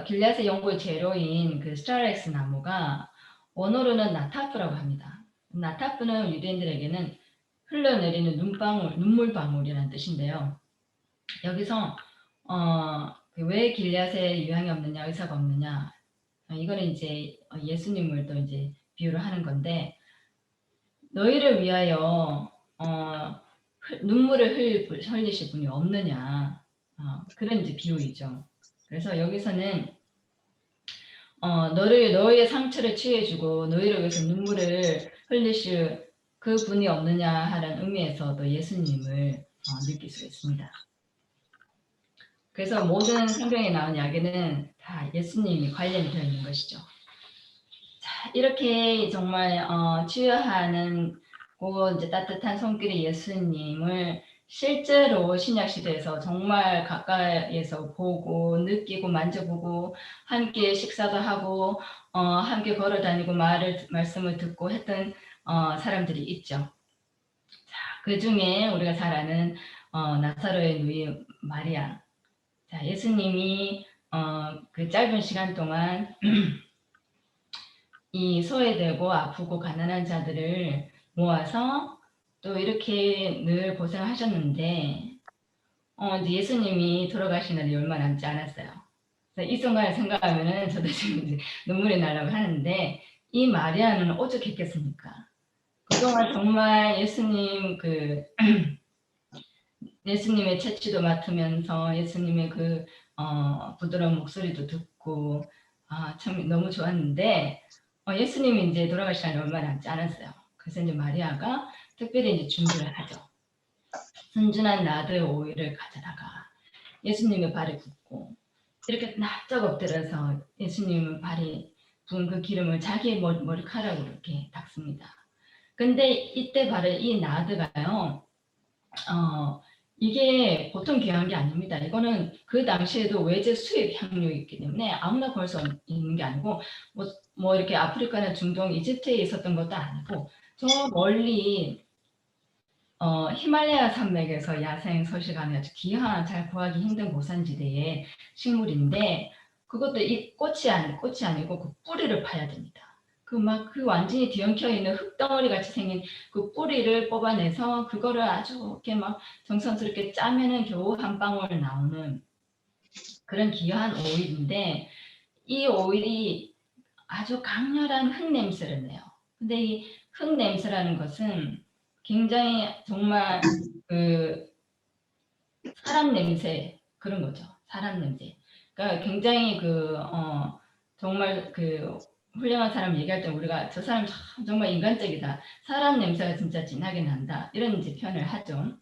길앗의 연고의 재료인 그 스타렉스 나무가 원어로는 나타프라고 합니다. 나타프는 유대인들에게는 흘러내리는 눈물방울이라는 뜻인데요. 여기서 왜 길앗에 유향이 없느냐, 의사가 없느냐, 이거는 이제 예수님을 또 이제 비유를 하는 건데, 너희를 위하여 눈물을 흘리실 분이 없느냐, 그런 이제 비유이죠. 그래서 여기서는 너희의 상처를 치유해주고 너희를 위해서 눈물을 흘리실 그 분이 없느냐 하는 의미에서도 예수님을 느낄 수 있습니다. 그래서 모든 성경에 나온 이야기는 다 예수님이 관련이 되어 있는 것이죠. 자, 이렇게 정말 치유하는 이제 따뜻한 손길의 예수님을 실제로 신약 시대에서 정말 가까이에서 보고 느끼고 만져보고 함께 식사도 하고 함께 걸어 다니고 말씀을 듣고 했던 사람들이 있죠. 자, 그 중에 우리가 잘 아는 나사로의 누이 마리아. 자, 예수님이 그 짧은 시간 동안 이 소외되고 아프고 가난한 자들을 모아서 또 이렇게 늘 고생하셨는데 이제 예수님이 돌아가신 날이 얼마 남지 않았어요. 그래서 이 순간을 생각하면은 저도 지금 이제 눈물이 나려고 하는데, 이 마리아는 오죽했겠습니까? 그동안 정말 예수님의 채취도 맡으면서 예수님의 그 부드러운 목소리도 듣고 참 너무 좋았는데 예수님이 이제 돌아가신 날이 얼마 남지 않았어요. 그래서 이제 마리아가 특별히 이제 준비를 하죠. 순진한 나드 오일을 가져다가 예수님의 발에 붓고 이렇게 납작 엎드려서 예수님의 발에 부은 그 기름을 자기의 머리카락으로 이렇게 닦습니다. 근데 이때 바로 이 나드가요, 이게 보통 귀한 게 아닙니다. 이거는 그 당시에도 외제 수입 향료이기 때문에 아무나 구할 수 있는 게 아니고, 뭐 이렇게 아프리카나 중동, 이집트에 있었던 것도 아니고, 저 멀리 히말라야 산맥에서 야생 서식하는 아주 귀한, 잘 구하기 힘든 고산지대의 식물인데, 그것도 이 꽃이 아니고 그 뿌리를 파야 됩니다. 그 완전히 뒤엉켜 있는 흙덩어리 같이 생긴 그 뿌리를 뽑아내서 그거를 아주 이렇게 막 정성스럽게 짜면은 겨우 한 방울 나오는 그런 귀한 오일인데, 이 오일이 아주 강렬한 흙 냄새를 내요. 근데 이 흙 냄새라는 것은 굉장히 정말 그 사람 냄새 그런 거죠. 사람 냄새. 그러니까 굉장히 정말 그 훌륭한 사람 얘기할 때 우리가 저 사람 정말 인간적이다. 사람 냄새가 진짜 진하게 난다. 이런 이제 표현을 하죠.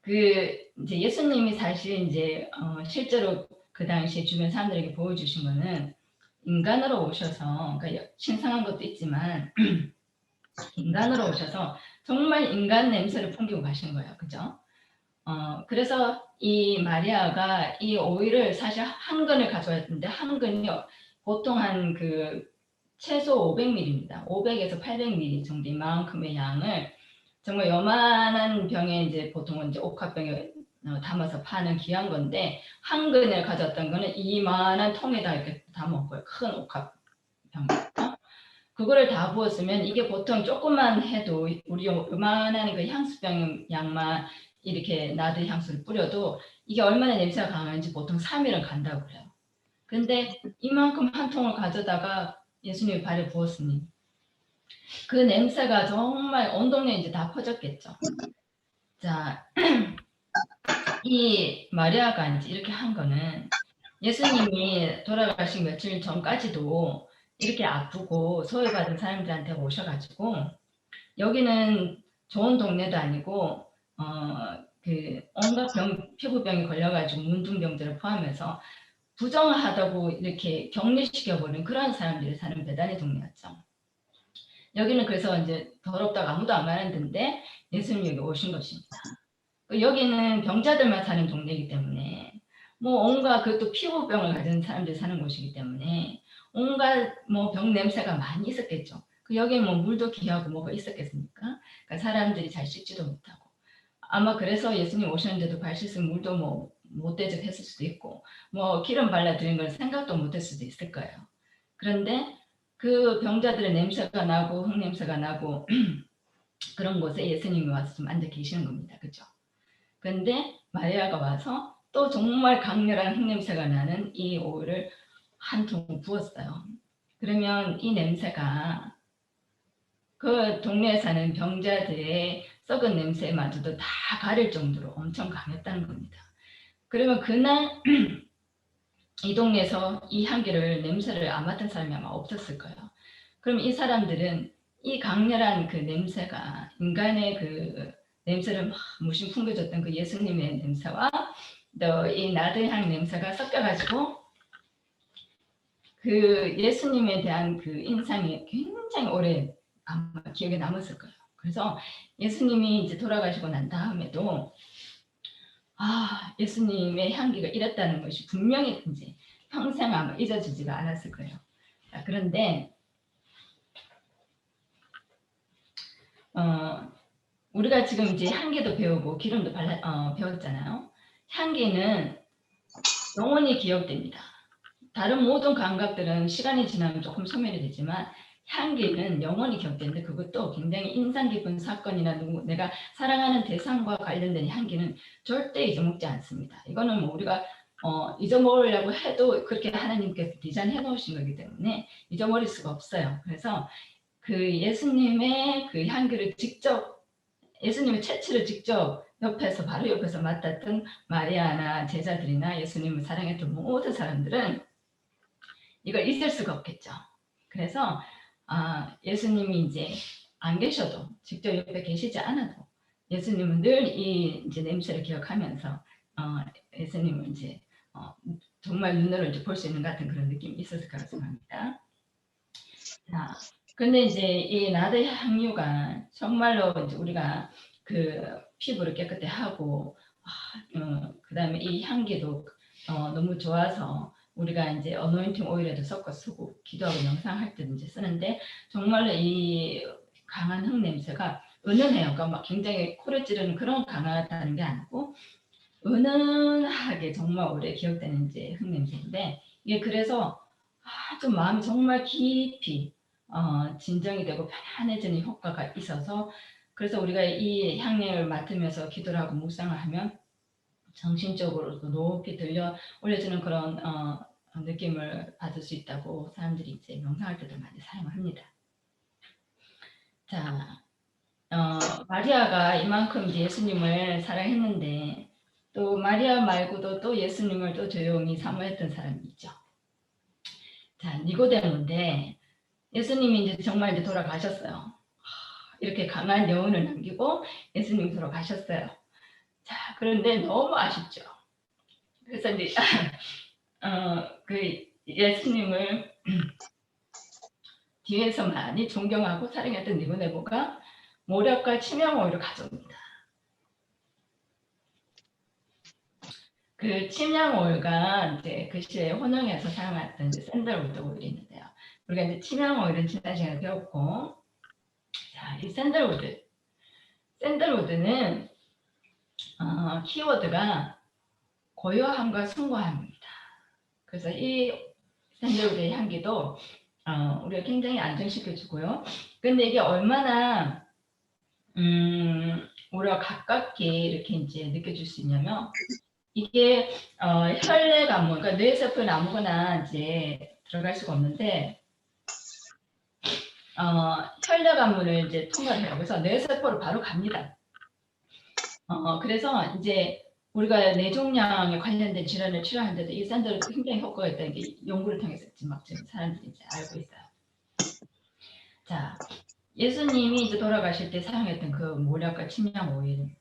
이제 예수님이 사실 이제 실제로 그 당시에 주변 사람들에게 보여주신 거는 인간으로 오셔서, 그러니까 신성한 것도 있지만 인간으로 오셔서 정말 인간 냄새를 풍기고 가신 거예요. 그죠? 그래서 이 마리아가 이 오일을 사실 한 근을 가져왔는데, 한 근이 보통 한 최소 500ml입니다. 500에서 800ml 정도 이만큼의 양을 정말 요만한 병에 이제 보통은 이제 옥합병에 담아서 파는 귀한 건데, 한 근을 가져왔던 거는 이만한 통에다 이렇게 담았고요. 큰 옥합병. 그거를 다 부었으면 이게 보통 조금만 해도 우리 요만한 그 향수병 양만 이렇게 나드 향수를 뿌려도 이게 얼마나 냄새가 강한지 보통 3일은 간다고 그래요. 근데 이만큼 한 통을 가져다가 예수님의 발에 부었으니 그 냄새가 정말 온 동네에 이제 다 퍼졌겠죠. 자, 이 마리아가 이제 이렇게 한 거는 예수님이 돌아가신 며칠 전까지도 이렇게 아프고 소외받은 사람들한테 오셔가지고, 여기는 좋은 동네도 아니고 온갖 피부병이 걸려가지고 문둥병들을 포함해서 부정하다고 이렇게 격리시켜버린 그런 사람들이 사는 배단의 동네였죠. 여기는 그래서 이제 더럽다고 아무도 안 가는 데인데 예수님 여기 오신 것입니다. 여기는 병자들만 사는 동네이기 때문에, 뭐 온갖 그것도 피부병을 가진 사람들이 사는 곳이기 때문에 온갖 뭐 병 냄새가 많이 있었겠죠. 여기는 뭐 물도 귀하고 뭐가 있었겠습니까? 그러니까 사람들이 잘 씻지도 못하고, 아마 그래서 예수님 오셨는데도 발 씻은 물도 뭐 못 대접했을 수도 있고, 뭐 기름 발라드린 걸 생각도 못했을 수도 있을 거예요. 그런데 그 병자들의 냄새가 나고 흙 냄새가 나고 그런 곳에 예수님이 와서 좀 앉아 계시는 겁니다. 그죠? 그런데 마리아가 와서 또 정말 강렬한 흙 냄새가 나는 이 오일을 한 통 부었어요. 그러면 이 냄새가 그 동네에 사는 병자들의 썩은 냄새마저도 다 가릴 정도로 엄청 강했다는 겁니다. 그러면 그날 이 동네에서 이 향기를, 냄새를 안 맡은 사람이 아마 없었을 거예요. 그럼 이 사람들은 이 강렬한 그 냄새가 인간의 그 냄새를 막 무심 풍겨줬던 그 예수님의 냄새와 또 이 나드향 냄새가 섞여가지고 그 예수님에 대한 그 인상이 굉장히 오래 아마 기억에 남았을 거예요. 그래서 예수님이 이제 돌아가시고 난 다음에도 예수님의 향기가 이랬다는 것이 분명히 이제 평생 아마 잊어지지가 않았을 거예요. 그런데 우리가 지금 이제 향기도 배우고 기름도 배웠잖아요. 향기는 영원히 기억됩니다. 다른 모든 감각들은 시간이 지나면 조금 소멸이 되지만 향기는 영원히 기억되는데, 그것도 굉장히 인상 깊은 사건이나 내가 사랑하는 대상과 관련된 향기는 절대 잊어먹지 않습니다. 이거는 뭐 우리가 잊어먹으려고 해도 그렇게 하나님께서 디자인해 놓으신 거기 때문에 잊어버릴 수가 없어요. 그래서 그 예수님의 그 향기를 직접, 예수님의 채취를 직접 바로 옆에서 맡았던 마리아나 제자들이나 예수님을 사랑했던 모든 사람들은 이걸 잊을 수가 없겠죠. 그래서 예수님이 이제 안 계셔도 직접 옆에 계시지 않아도 예수님은 늘 이 이제 냄새를 기억하면서 예수님을 이제 정말 눈으로 이제 볼 수 있는 같은 그런 느낌이 있었을 거라고 생각합니다. 자, 근데 이제 이 나드 향유가 정말로 이제 우리가 그 피부를 깨끗게 하고 그다음에 이 향기도 너무 좋아서 우리가 이제 어노인팅 오일에도 섞어 쓰고 기도하고 명상할 때도 이제 쓰는데 정말로 이 강한 흙 냄새가 은은해요. 그러니까 막 굉장히 코를 찌르는 그런 강하다는 게 아니고 은은하게 정말 오래 기억되는 이제 흙 냄새인데 이게 그래서 아주 마음이 정말 깊이 진정이 되고 편안해지는 효과가 있어서 그래서 우리가 이 향을 맡으면서 기도를 하고 묵상을 하면 정신적으로도 높이 들려 올려지는 그런 느낌을 받을 수 있다고 사람들이 이제 명상할 때도 많이 사용을 합니다. 자, 마리아가 이만큼 이제 예수님을 사랑했는데 또 마리아 말고도 또 예수님을 또 조용히 사모했던 사람이 있죠. 자, 니고데모인데 예수님이 이제 정말 이제 돌아가셨어요. 이렇게 강한 여운을 남기고 예수님이 돌아가셨어요. 자, 그런데 너무 아쉽죠. 그래서 이제 그 예수님을 뒤에서 많이 존경하고 사랑했던 니고데모가 모략과 침향오일을 가져옵니다. 그 침향오일과 이제 그 시대에 혼용해서 사용했던 이제 샌들우드 오일이 있는데요. 우리가 이제 침향오일은 지난 시간에 배웠고, 자, 이 샌들우드는 키워드가 고요함과 숭고함입니다. 그래서 이 샌들우드의 향기도 우리가 굉장히 안정시켜주고요. 근데 이게 얼마나 우리가 가깝게 이렇게 이제 느껴질 수 있냐면 이게 혈내 관문, 그러니까 뇌세포에 아무거나 이제 들어갈 수가 없는데 혈내 관문을 이제 통과를 해요. 그래서 뇌세포로 바로 갑니다. 그래서 이제 우리가 뇌종양에 관련된 질환을 치료하는데도 이 샌들우드 굉장히 효과가 있다는 게 연구를 통해서 지금 사람들이 이제 알고 있어요. 자, 예수님이 이제 돌아가실 때 사용했던 그 모략과 침향 오일,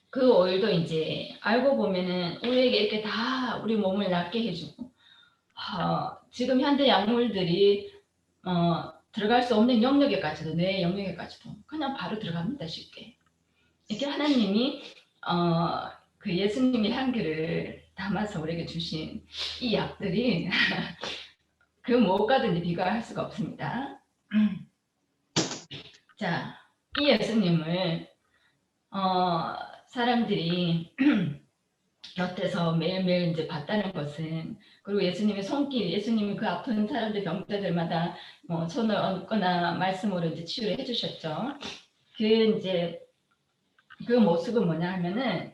그 오일도 이제 알고 보면은 우리에게 이렇게 다 우리 몸을 낫게 해주고 지금 현대 약물들이 들어갈 수 없는 영역에까지도 뇌 영역에까지도 그냥 바로 들어갑니다. 쉽게. 이렇게 하나님이 그 예수님의 향기를 담아서 우리에게 주신 이 약들이 그 무엇과든지 비교할 수가 없습니다. 자, 이 예수님을 사람들이 곁에서 매일매일 이제 봤다는 것은 그리고 예수님의 손길, 예수님이 그 아픈 사람들 병자들마다 뭐 손을 얹거나 말씀으로 이제 치유를 해주셨죠. 이제 그 모습은 뭐냐 하면은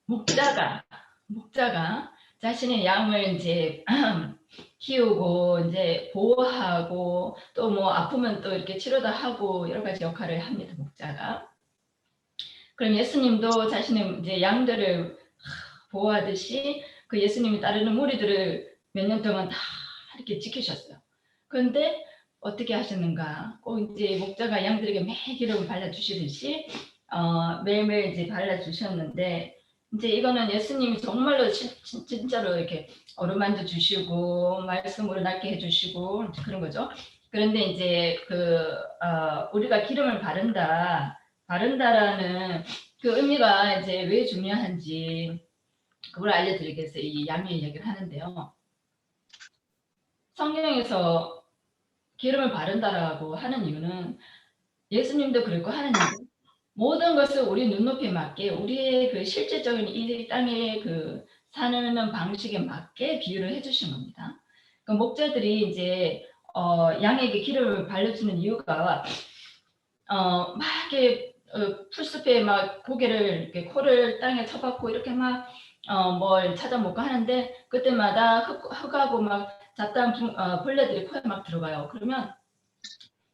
목자가 자신의 양을 이제 키우고 이제 보호하고 또 뭐 아프면 또 이렇게 치료도 하고 여러 가지 역할을 합니다. 목자가. 그럼 예수님도 자신의 이제 양들을 보호하듯이 그 예수님이 따르는 무리들을 몇 년 동안 다 이렇게 지키셨어요. 그런데 어떻게 하셨는가? 꼭 이제 목자가 양들에게 매일 기름을 발라주시듯이 매일매일 이제 발라주셨는데 이제 이거는 예수님이 정말로 진짜로 이렇게 어루만져 주시고 말씀으로 낫게 해주시고 그런 거죠. 그런데 이제 우리가 기름을 바른다라는 그 의미가 이제 왜 중요한지 그걸 알려드리기 위해서 이 양의 이야기를 하는데요. 성경에서 기름을 바른다라고 하는 이유는 예수님도 그랬고 하나님도 모든 것을 우리 눈높이에 맞게 우리의 그 실제적인 이 땅의 그 사는 방식에 맞게 비유를 해주신 겁니다. 그러니까 목자들이 이제 양에게 기름을 발라주는 이유가 막 이렇게 풀숲에 막 고개를 이렇게 코를 땅에 쳐박고 이렇게 막 뭘 찾아먹고 하는데 그때마다 흙하고 막 잡다한 벌레들이 코에 막 들어가요. 그러면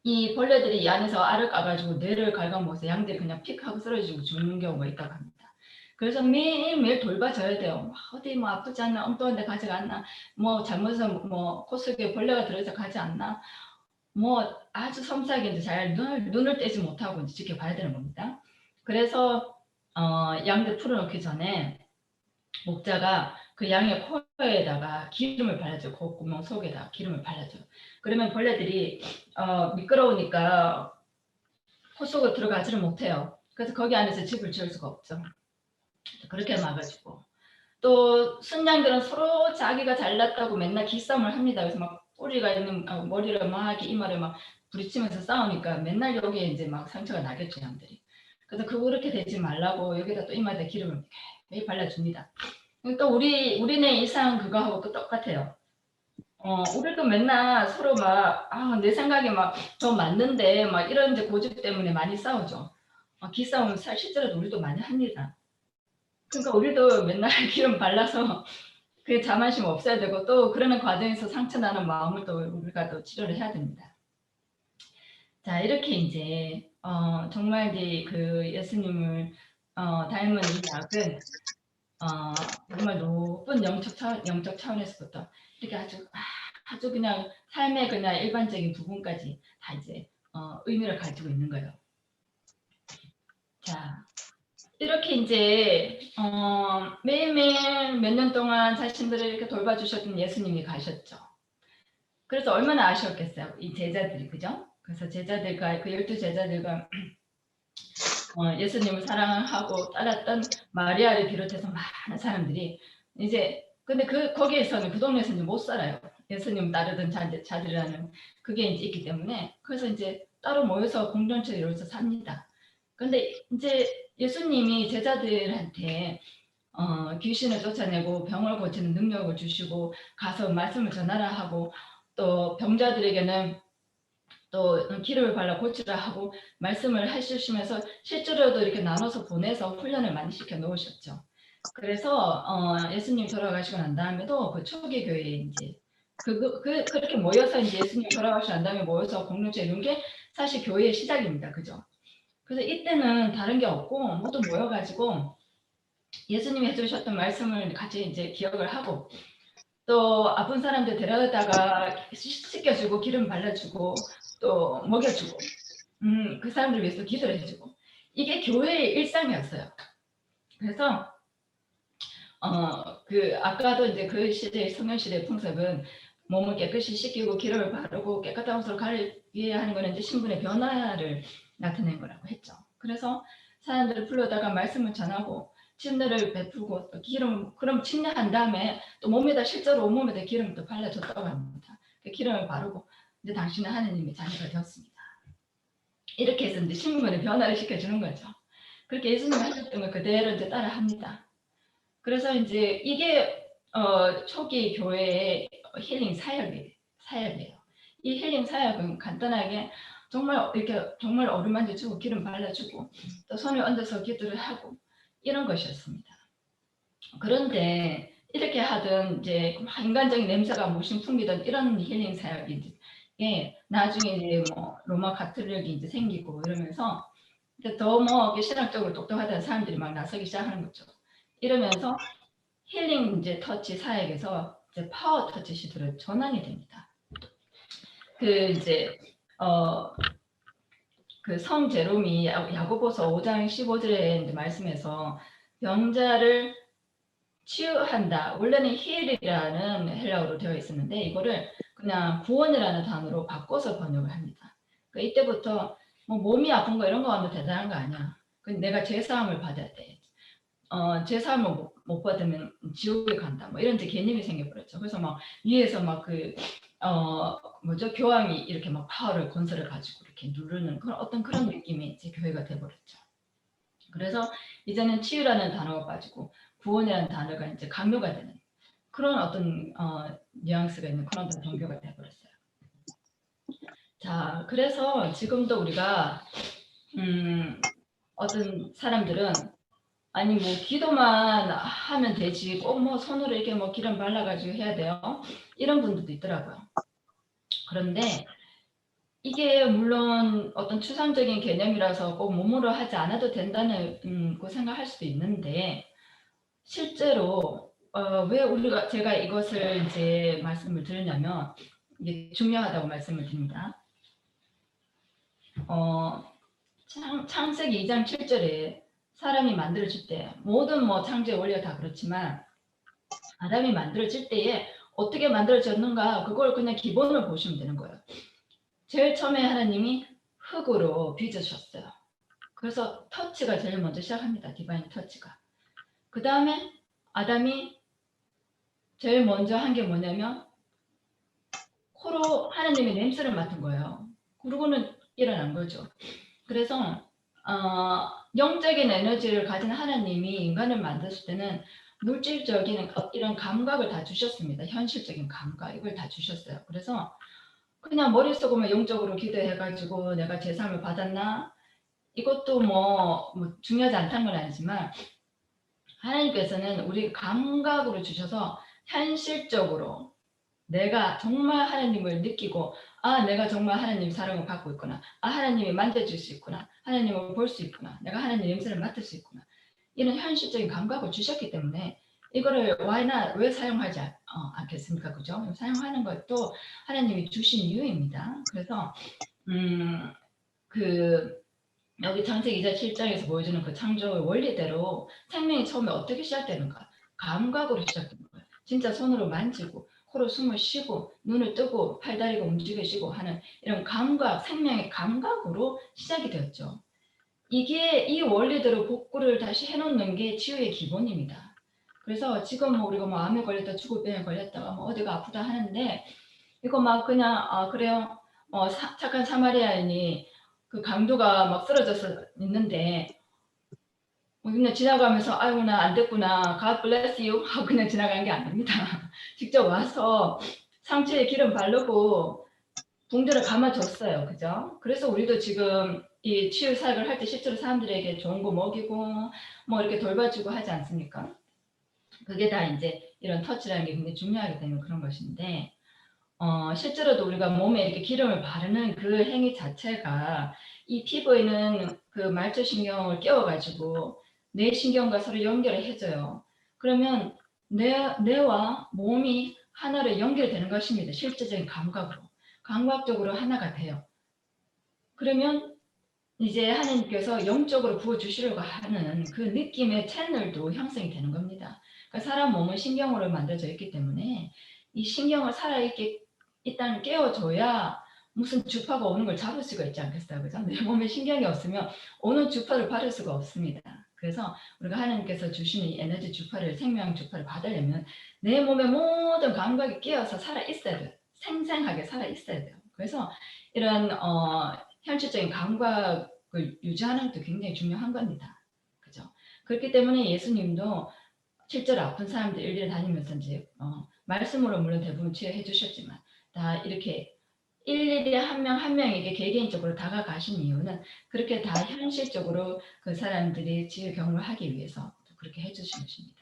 이 벌레들이 이 안에서 알을 까가지고 뇌를 갉아먹어서 양들이 그냥 픽 하고 쓰러지고 죽는 경우가 있다고 합니다. 그래서 매일매일 돌봐줘야 돼요. 막 어디 뭐 아프지 않나, 엉뚱한 데 가지 않나, 뭐 잘못해서 뭐 코 속에 벌레가 들어서 가지 않나, 뭐 아주 섬세하게 이제 잘 눈을 떼지 못하고 이제 지켜봐야 되는 겁니다. 그래서 양들 풀어놓기 전에 목자가 그 양의 코에다가 기름을 발라줘요. 콧구멍 속에다가 기름을 발라줘요. 그러면 벌레들이 미끄러우니까 코 속으로 들어가지를 못해요. 그래서 거기 안에서 집을 지을 수가 없죠. 그렇게 막아주고, 또 순양들은 서로 자기가 잘났다고 맨날 기싸움을 합니다. 그래서 막 꼬리가 있는 머리를 막 이마를 막 부딪히면서 싸우니까 맨날 여기에 이제 막 상처가 나겠죠, 양들이. 그래서 그렇게 되지 말라고 여기다 또 이마에 기름을 매일 발라줍니다. 또 우리네 일상 그거하고 또 똑같아요. 우리도 맨날 서로 막, 내 생각에 막 더 맞는데, 막 이런 이제 고집 때문에 많이 싸우죠. 기싸움 실제로도 우리도 많이 합니다. 그러니까 우리도 맨날 기름 발라서 그 자만심 없애야 되고, 또 그러는 과정에서 상처 나는 마음을 또 우리가 또 치료를 해야 됩니다. 자, 이렇게 이제, 정말 이제 그 예수님을, 닮은 이 약은, 정말 높은 영적 차원에서부터 이렇게 아주 그냥 삶의 그냥 일반적인 부분까지 다 이제 의미를 가지고 있는 거예요. 자, 이렇게 이제 매일매일 몇 년 동안 자신들을 이렇게 돌봐주셨던 예수님이 가셨죠. 그래서 얼마나 아쉬웠겠어요, 이 제자들이, 그죠? 그래서 제자들과 그 12제자들과 예수님을 사랑하고 따랐던 마리아를 비롯해서 많은 사람들이 이제 근데 거기에서는 그 동네에서는 못 살아요. 예수님 따르던 자들이라는 그게 이제 있기 때문에 그래서 이제 따로 모여서 공동체를 이루어서 삽니다. 근데 이제 예수님이 제자들한테 귀신을 쫓아내고 병을 고치는 능력을 주시고 가서 말씀을 전하라 하고 또 병자들에게는 또 기름을 발라 고치라 하고 말씀을 하시면서 실제로도 이렇게 나눠서 보내서 훈련을 많이 시켜 놓으셨죠. 그래서 예수님 돌아가시고 난 다음에도 그 초기 교회에 이제 그렇게 모여서 이제 예수님 돌아가시고 난 다음에 모여서 공동체 이룬 게 사실 교회의 시작입니다. 그죠? 그래서 이때는 다른 게 없고 모두 모여가지고 예수님이 해주셨던 말씀을 같이 이제 기억을 하고 또 아픈 사람들 데려다가 씻겨주고 기름 발라주고 또 먹여주고 그 사람들 위해서 기도를 해주고 이게 교회의 일상이었어요. 그래서 그 아까도 이제 그 시대의 성현 시대의 풍습은 몸을 깨끗이 씻기고 기름을 바르고 깨끗한 옷으로 가리게 하는 것은 이제 신분의 변화를 나타낸 거라고 했죠. 그래서 사람들을 불러다가 말씀을 전하고 침례를 베풀고 또 기름 그럼 침례한 다음에 또 몸에다 실제로 온몸에다 기름을 또 발라줬다고 합니다. 그 기름을 바르고 이제 당신은 하느님의 자녀가 되었습니다. 이렇게 해서 이제 신분의 변화를 시켜주는 거죠. 그렇게 예수님이 하셨던 걸 그대로 이제 따라합니다. 그래서 이제 이게 초기 교회의 힐링 사역이에요. 이 힐링 사역은 간단하게 정말 이렇게 정말 어루만져 주고 기름 발라주고 또 손을 얹어서 기도를 하고 이런 것이었습니다. 그런데 이렇게 하던 이제 인간적인 냄새가 무심 풍기던 이런 힐링 사역이 나중에 이제 뭐 로마 가톨릭이 이제 생기고 이러면서 더 뭐 신학적으로 똑똑하다는 사람들이 막 나서기 시작하는 거죠. 이러면서 힐링 이제 터치 사역에서 이제 파워 터치 시도로 전환이 됩니다. 그 이제 그 성 제롬이 야고보서 5장 15절에 이제 말씀에서 병자를 치유한다. 원래는 힐이라는 헬라어로 되어 있었는데 이거를 그냥 구원이라는 단어로 바꿔서 번역을 합니다. 그러니까 이때부터 뭐 몸이 아픈 거 이런 거 하면 대단한 거 아니야. 내가 죄사함을 받아야 돼. 죄사함을 못 받으면 지옥에 간다. 뭐 이런 개념이 생겨버렸죠. 그래서 막 위에서 막 교황이 이렇게 막 파워를 권세를 가지고 이렇게 누르는 그런 느낌이 이제 교회가 돼버렸죠. 그래서 이제는 치유라는 단어가 빠지고 구원이라는 단어가 이제 강요가 되는 그런 어떤 뉘앙스가 있는 그런 종교가 돼버렸어요. 자, 그래서 지금도 우리가 어떤 사람들은 아니 뭐 기도만 하면 되지 꼭 뭐 손으로 이렇게 뭐 기름 발라가지고 해야 돼요. 이런 분들도 있더라고요. 그런데 이게 물론 어떤 추상적인 개념이라서 꼭 몸으로 하지 않아도 된다는 그 생각할 수도 있는데 실제로 왜 제가 이것을 이제 말씀을 드리냐면 이게 중요하다고 말씀을 드립니다. 창세기 2장 7절에 사람이 만들어질 때 모든 뭐 창조의 원리가 다 그렇지만 아담이 만들어질 때에 어떻게 만들어졌는가 그걸 그냥 기본을 보시면 되는 거예요. 제일 처음에 하나님이 흙으로 빚으셨어요. 그래서 터치가 제일 먼저 시작합니다. 디바인 터치가. 그 다음에 아담이 제일 먼저 한 게 뭐냐면 코로 하나님의 냄새를 맡은 거예요. 그러고는 일어난 거죠. 그래서 영적인 에너지를 가진 하나님이 인간을 만드실 때는 물질적인 이런 감각을 다 주셨습니다. 현실적인 감각 이걸 다 주셨어요. 그래서 그냥 머릿속으로 영적으로 기도해가지고 내가 제 삶을 받았나? 이것도 뭐 중요하지 않다는 건 아니지만 하나님께서는 우리 감각으로 주셔서 현실적으로 내가 정말 하나님을 느끼고 내가 정말 하나님 사랑을 받고 있구나. 하나님이 만져줄 수 있구나. 하나님을 볼 수 있구나. 내가 하나님 냄새를 맡을 수 있구나. 이런 현실적인 감각을 주셨기 때문에 이거를 왜 사용하지 않겠습니까? 그죠? 사용하는 것도 하나님이 주신 이유입니다. 그래서 여기 창세기 2장 7장에서 보여주는 그 창조의 원리대로 생명이 처음에 어떻게 시작되는가? 감각으로 시작되는 거예요. 진짜 손으로 만지고 코로 숨을 쉬고 눈을 뜨고 팔다리가 움직여지고 하는 이런 감각, 생명의 감각으로 시작이 되었죠. 이 원리대로 복구를 다시 해놓는 게 치유의 기본입니다. 그래서 지금 우리가 암에 걸렸다, 죽을병에 걸렸다가 어디가 아프다 하는데 이거 그냥 그래요. 착한 사마리아인이 그 강도가 막 쓰러져서 있는데 그냥 지나가면서 아이고 나 안 됐구나 God bless you 하고 그냥 지나간 게 아닙니다. 직접 와서 상처에 기름 바르고 붕대를 감아줬어요. 그죠? 그래서 우리도 지금 이 치유 사역을 할 때 실제로 사람들에게 좋은 거 먹이고 이렇게 돌봐주고 하지 않습니까? 그게 다 이제 이런 터치라는 게 굉장히 중요하기 때문에 그런 것인데 실제로도 우리가 몸에 이렇게 기름을 바르는 그 행위 자체가 이 피부에는 그 말초신경을 깨워가지고 뇌 신경과 서로 연결을 해줘요. 그러면 뇌와 몸이 하나로 연결되는 것입니다. 실제적인 감각으로. 감각적으로 하나가 돼요. 그러면 이제 하나님께서 영적으로 부어주시려고 하는 그 느낌의 채널도 형성이 되는 겁니다. 그러니까 사람 몸은 신경으로 만들어져 있기 때문에 이 신경을 살아있게 일단 깨워줘야 무슨 주파가 오는 걸 잡을 수가 있지 않겠어요? 그죠? 내 몸에 신경이 없으면 어느 주파를 받을 수가 없습니다. 그래서 우리가 하나님께서 주시는 이 에너지 주파를, 생명 주파를 받으려면 내 몸의 모든 감각이 깨어서 살아있어야 돼요. 생생하게 살아있어야 돼요. 그래서 이런 현실적인 감각을 유지하는 것도 굉장히 중요한 겁니다. 그죠? 그렇기 때문에 예수님도 실제로 아픈 사람들 일일이 다니면서 이제 말씀으로 물론 대부분 치유해 주셨지만 다 이렇게 일일이 한 명 한 명에게 개개인적으로 다가가신 이유는 그렇게 다 현실적으로 그 사람들이 치유 경험을 하기 위해서 그렇게 해주신 것입니다.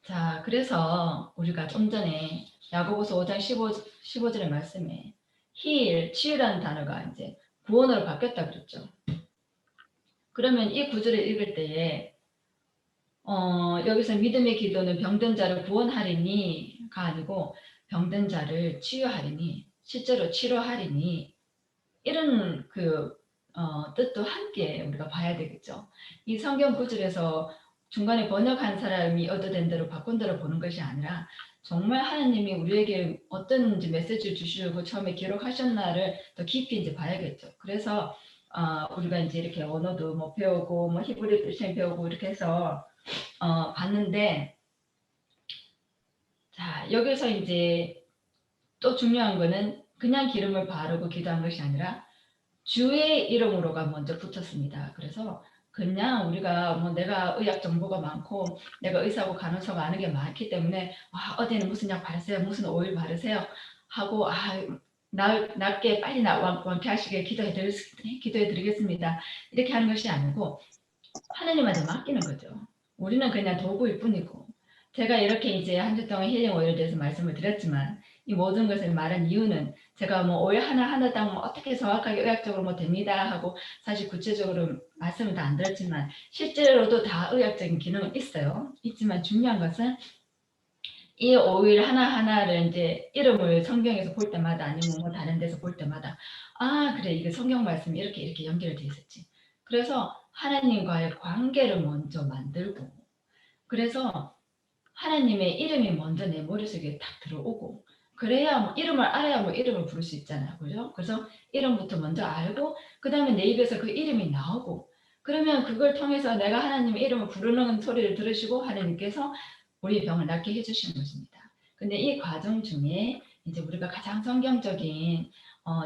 자, 그래서 우리가 좀 전에 야고보서 5장 15절의 말씀에 heal, 치유라는 단어가 이제 구원으로 바뀌었다 그랬죠. 그러면 이 구절을 읽을 때에 여기서 믿음의 기도는 병든 자를 구원하리니가 아니고 병든 자를 치유하리니, 실제로 치료하리니 이런 뜻도 함께 우리가 봐야 되겠죠. 이 성경 구절에서 중간에 번역한 사람이 얻어낸 대로 바꾼 대로 보는 것이 아니라 정말 하나님이 우리에게 어떤 메시지를 주시려고 처음에 기록하셨나를 더 깊이 이제 봐야겠죠. 그래서 우리가 이제 이렇게 언어도 배우고 히브리 글씨 배우고 이렇게 해서 봤는데, 자, 여기서 이제 또 중요한 거는 그냥 기름을 바르고 기도한 것이 아니라 주의 이름으로가 먼저 붙었습니다. 그래서 그냥 우리가 내가 의학 정보가 많고 내가 의사하고 간호사가 아는 게 많기 때문에 어디는 무슨 약 바르세요, 무슨 오일 바르세요 하고 낫게 빨리 완쾌하시게 기도해 드리겠습니다. 이렇게 하는 것이 아니고 하나님한테 맡기는 거죠. 우리는 그냥 도구일 뿐이고, 제가 이렇게 이제 한 주 동안 힐링 오일에 대해서 말씀을 드렸지만 이 모든 것을 말한 이유는 제가 뭐 오일 하나당 뭐 어떻게 정확하게 의학적으로 뭐 됩니다 하고 사실 구체적으로 말씀을 다 안 드렸지만 실제로도 다 의학적인 기능은 있어요. 있지만 중요한 것은 이 오일 하나하나를 이제 이름을 성경에서 볼 때마다 아니면 뭐 다른 데서 볼 때마다 아 그래 이게 성경 말씀이 이렇게 연결되어 있었지. 그래서 하나님과의 관계를 먼저 만들고 그래서 하나님의 이름이 먼저 내 머릿속에 딱 들어오고 그래야 뭐 이름을 알아야 뭐 이름을 부를 수 있잖아요. 그죠? 그래서 이름부터 먼저 알고 그 다음에 내 입에서 그 이름이 나오고 그러면 그걸 통해서 내가 하나님의 이름을 부르는 소리를 들으시고 하나님께서 우리 병을 낫게 해주시는 것입니다. 근데 이 과정 중에 이제 우리가 가장 성경적인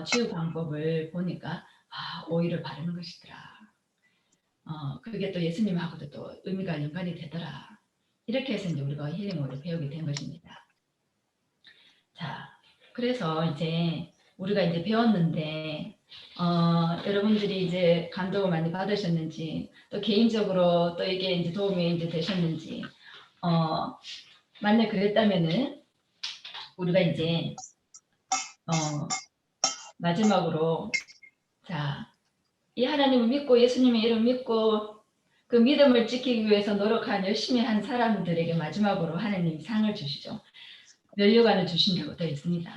치유 방법을 보니까 아 오일을 바르는 것이더라. 그게 또 예수님하고도 또 의미가 연관이 되더라. 이렇게 해서 이제 우리가 힐링 오일을 배우게 된 것입니다. 자, 그래서 이제 우리가 이제 배웠는데 여러분들이 이제 감동을 많이 받으셨는지 또 개인적으로 또 이게 이제 도움이 이제 되셨는지 만약 그랬다면은 우리가 이제 마지막으로 자, 이 하나님을 믿고 예수님의 이름 믿고 그 믿음을 지키기 위해서 노력한 열심히 한 사람들에게 마지막으로 하나님이 상을 주시죠. 면류관을 주신다고 되어 있습니다.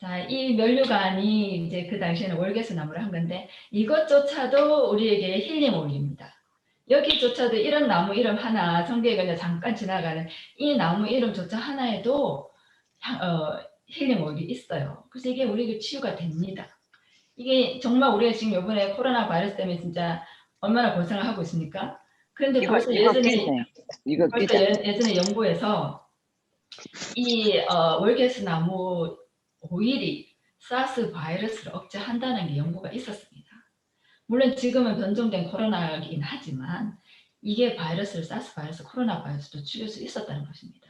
자, 이 면류관이 이제 그 당시에는 월계수 나무를 한 건데 이것조차도 우리에게 힐링 오일입니다. 여기조차도 이런 나무 이름 하나 성경에 그냥 잠깐 지나가는 이 나무 이름조차 하나에도 힐링 오일이 있어요. 그래서 이게 우리에게 치유가 됩니다. 이게 정말 우리가 지금 이번에 코로나 바이러스 때문에 진짜 얼마나 고생을 하고 있습니까? 그런데 벌써 예전에 연구에서 이 월계수 나무 오일이 사스 바이러스를 억제한다는 게 연구가 있었습니다. 물론 지금은 변종된 코로나이긴 하지만 이게 사스 바이러스, 코로나 바이러스도 죽일 수 있었다는 것입니다.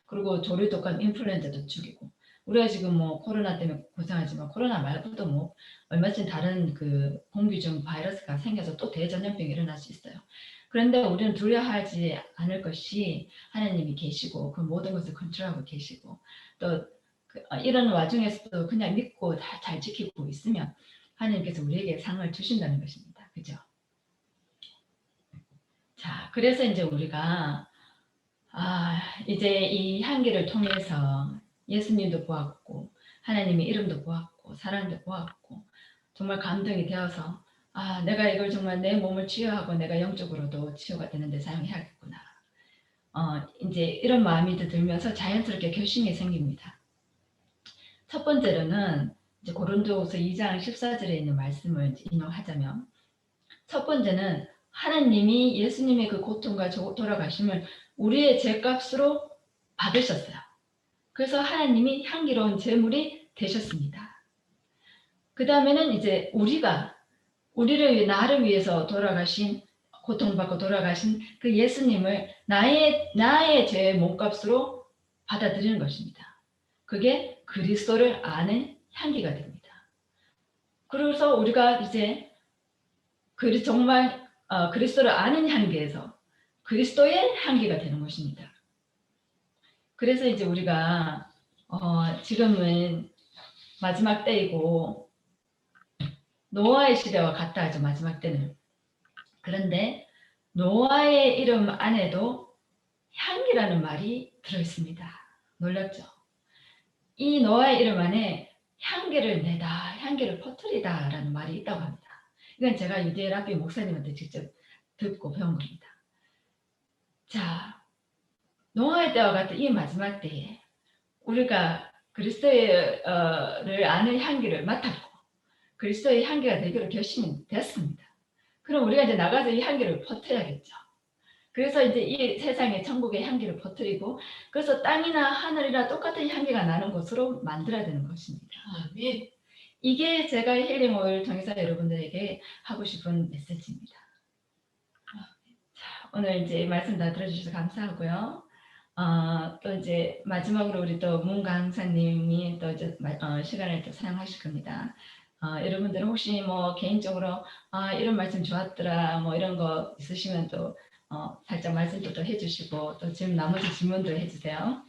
그리고 조류독감, 인플루엔자도 죽이고 우리가 지금 뭐 코로나 때문에 고생하지만 코로나 말고도 뭐 얼마쯤 다른 그 공기중 바이러스가 생겨서 또 대전염병이 일어날 수 있어요. 그런데 우리는 두려워하지 않을 것이 하나님이 계시고 그 모든 것을 컨트롤하고 계시고 또 이런 와중에서도 그냥 믿고 다 잘 지키고 있으면 하나님께서 우리에게 상을 주신다는 것입니다. 그죠? 자, 그래서 이제 우리가 이제 이 향기를 통해서 예수님도 보았고 하나님의 이름도 보았고 사랑도 보았고 정말 감동이 되어서 내가 이걸 정말 내 몸을 치유하고 내가 영적으로도 치유가 되는데 사용해야겠구나. 이제 이런 마음이 들면서 자연스럽게 결심이 생깁니다. 첫 번째로는 이제 고린도후서 2장 14절에 있는 말씀을 인용하자면 첫 번째는 하나님이 예수님의 그 고통과 돌아가심을 우리의 죄값으로 받으셨어요. 그래서 하나님이 향기로운 제물이 되셨습니다. 그 다음에는 이제 우리를 나를 위해서 돌아가신 고통받고 돌아가신 그 예수님을 나의 죄의 몸값으로 받아들이는 것입니다. 그게 그리스도를 아는 향기가 됩니다. 그래서 우리가 이제 정말 그리스도를 아는 향기에서 그리스도의 향기가 되는 것입니다. 그래서 이제 우리가 지금은 마지막 때이고 노아의 시대와 같다 하죠. 마지막 때는. 그런데 노아의 이름 안에도 향기라는 말이 들어있습니다. 놀랍죠? 이 노아의 이름 안에 향기를 내다, 향기를 퍼뜨리다 라는 말이 있다고 합니다. 이건 제가 유디엘 라비 목사님한테 직접 듣고 배운 겁니다. 자, 노아의 때와 같은 이 마지막 때에 우리가 그리스도를 아는 향기를 맡았고 그리스도의 향기가 되기로 결심이 됐습니다. 그럼 우리가 이제 나가서 이 향기를 퍼뜨려야겠죠. 그래서 이제 이 세상에 천국의 향기를 퍼뜨리고 그래서 땅이나 하늘이나 똑같은 향기가 나는 곳으로 만들어야 되는 것입니다. 아멘. 이게 제가 힐링 오일 통해서 여러분들에게 하고 싶은 메시지입니다. 자, 오늘 이제 말씀 다 들어주셔서 감사하고요. 또 이제 마지막으로 우리 또 문 강사님이 또 이제 시간을 또 사용하실 겁니다. 여러분들 혹시 뭐 개인적으로 이런 말씀 좋았더라 뭐 이런 거 있으시면 또 살짝 말씀도 또 해주시고 또 지금 나머지 질문도 해주세요.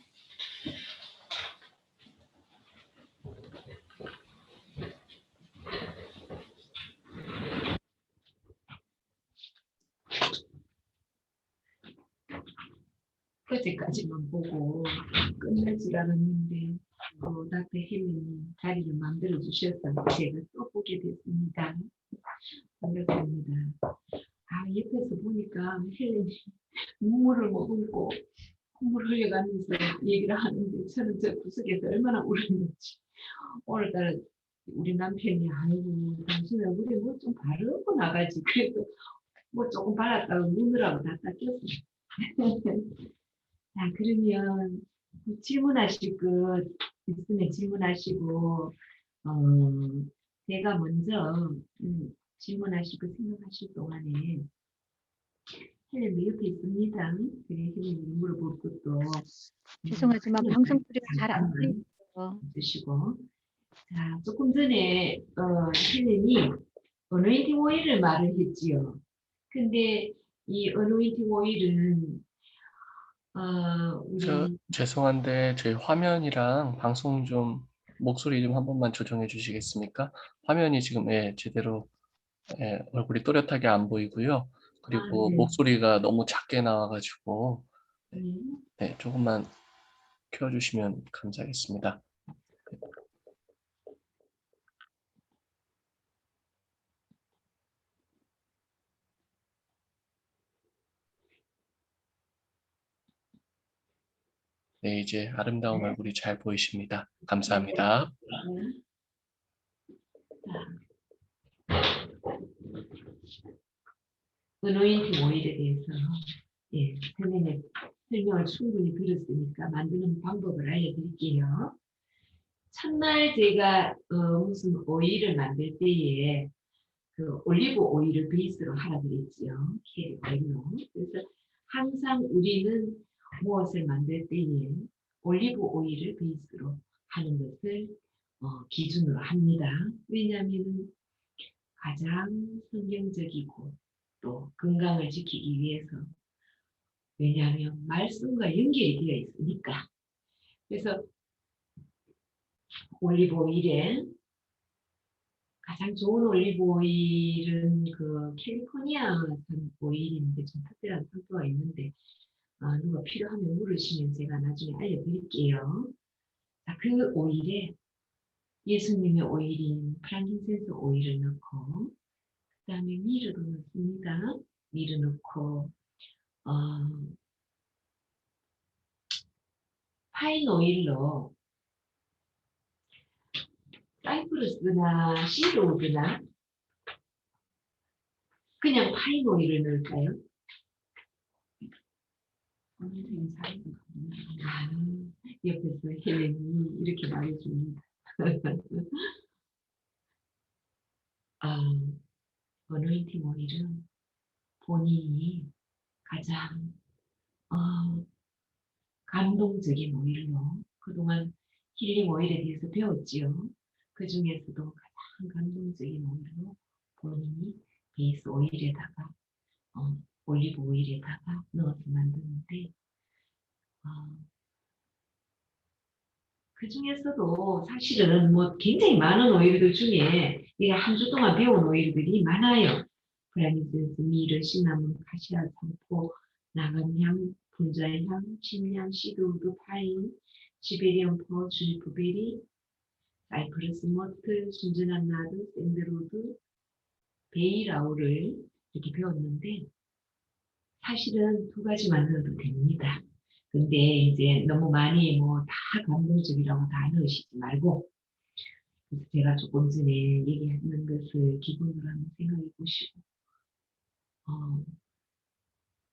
그제까지만 보고 끝날 줄 알았는데 닥터 헬렌이 자리를 만들어 주셔서 제가 또 보게 됐습니다. 반갑습니다. 옆에서 보니까 헬렌이 눈물을 머금고 콧물 흘려가면서 얘기를 하는데 저는 저 구석에서 얼마나 울었는지 오늘따라 우리 남편이 아이고 당신 얼굴에 뭐 좀 바르고 나가지 그래도 뭐 조금 발랐다고 눈으라고 다 닦였어. 자 그러면 질문하실 것 있으면 질문하시고 제가 먼저 질문하실 거 생각하실 동안에 헬렌도 옆에 있습니다. 그래 헬렌이 물어볼 것도 죄송하지만 방송 소리가 잘 안 잠깐만 들려요. 드시고 자 조금 전에 헬렌이 어노인팅 오일을 말을 했지요. 근데 이 어노인팅 오일은 저 우리 죄송한데 저희 화면이랑 방송 좀 목소리 좀 한 번만 조정해 주시겠습니까? 화면이 지금 제대로 얼굴이 또렷하게 안 보이고요. 그리고 네. 목소리가 너무 작게 나와가지고 네. 네, 조금만 켜주시면 감사하겠습니다. 네, 이제 아름다운 얼굴이 잘 보이십니다. 감사합니다. 은오인팅 오일에 대해서 헬렌의 설명을 충분히 들었으니까 만드는 방법을 알려드릴게요. 첫날 제가 무슨 오일을 만들 때에 그 올리브 오일을 베이스로 하라 그랬지요. 캐리 오일로. 그래서 항상 우리는 무엇을 만들 때에 올리브 오일을 베이스로 하는 것을 기준으로 합니다. 왜냐하면 가장 성경적이고 또 건강을 지키기 위해서 왜냐하면 말씀과 연결이 되어 있으니까. 그래서 올리브 오일에 가장 좋은 올리브 오일은 그 캘리포니아 산 오일인데 좀 특별한 상표가 있는데 누가 필요하면 물으시면 제가 나중에 알려드릴게요. 자, 그 오일에 예수님의 오일인 프랑킨센스 오일을 넣고 그 다음에 미르도 넣습니다. 미르 넣고 파인 오일로 사이프러스나 시드우드나 그냥 파인 오일을 넣을까요? 옆에서 헬렌이 이렇게 말해줍니다. 어노인팅 오일은 본인이 가장 감동적인 오일로 그동안 힐링 오일에 대해서 배웠지요. 그 중에서도 가장 감동적인 오일로 본인이 베이스 오일에다가 올리브 오일에다가 넣어서 만드는데 그 중에서도 사실은 뭐 굉장히 많은 오일들 중에 내가 한 주 동안 배운 오일들이 많아요. 프라미센스, 미르, 시나몬, 카시아, 상포, 나간향, 분자향, 침향, 시드우드, 파인, 시베리안 퍼, 주니퍼베리, 사이프러스 머트, 순전한 나드, 샌드로드, 베이라우를 이렇게 배웠는데 사실은 두 가지만 넣어도 됩니다. 근데 이제 너무 많이 뭐 다 감동적이라고 다 넣으시지 말고 그래서 제가 조금 전에 얘기했는 것을 기본으로 한번 생각해 보시고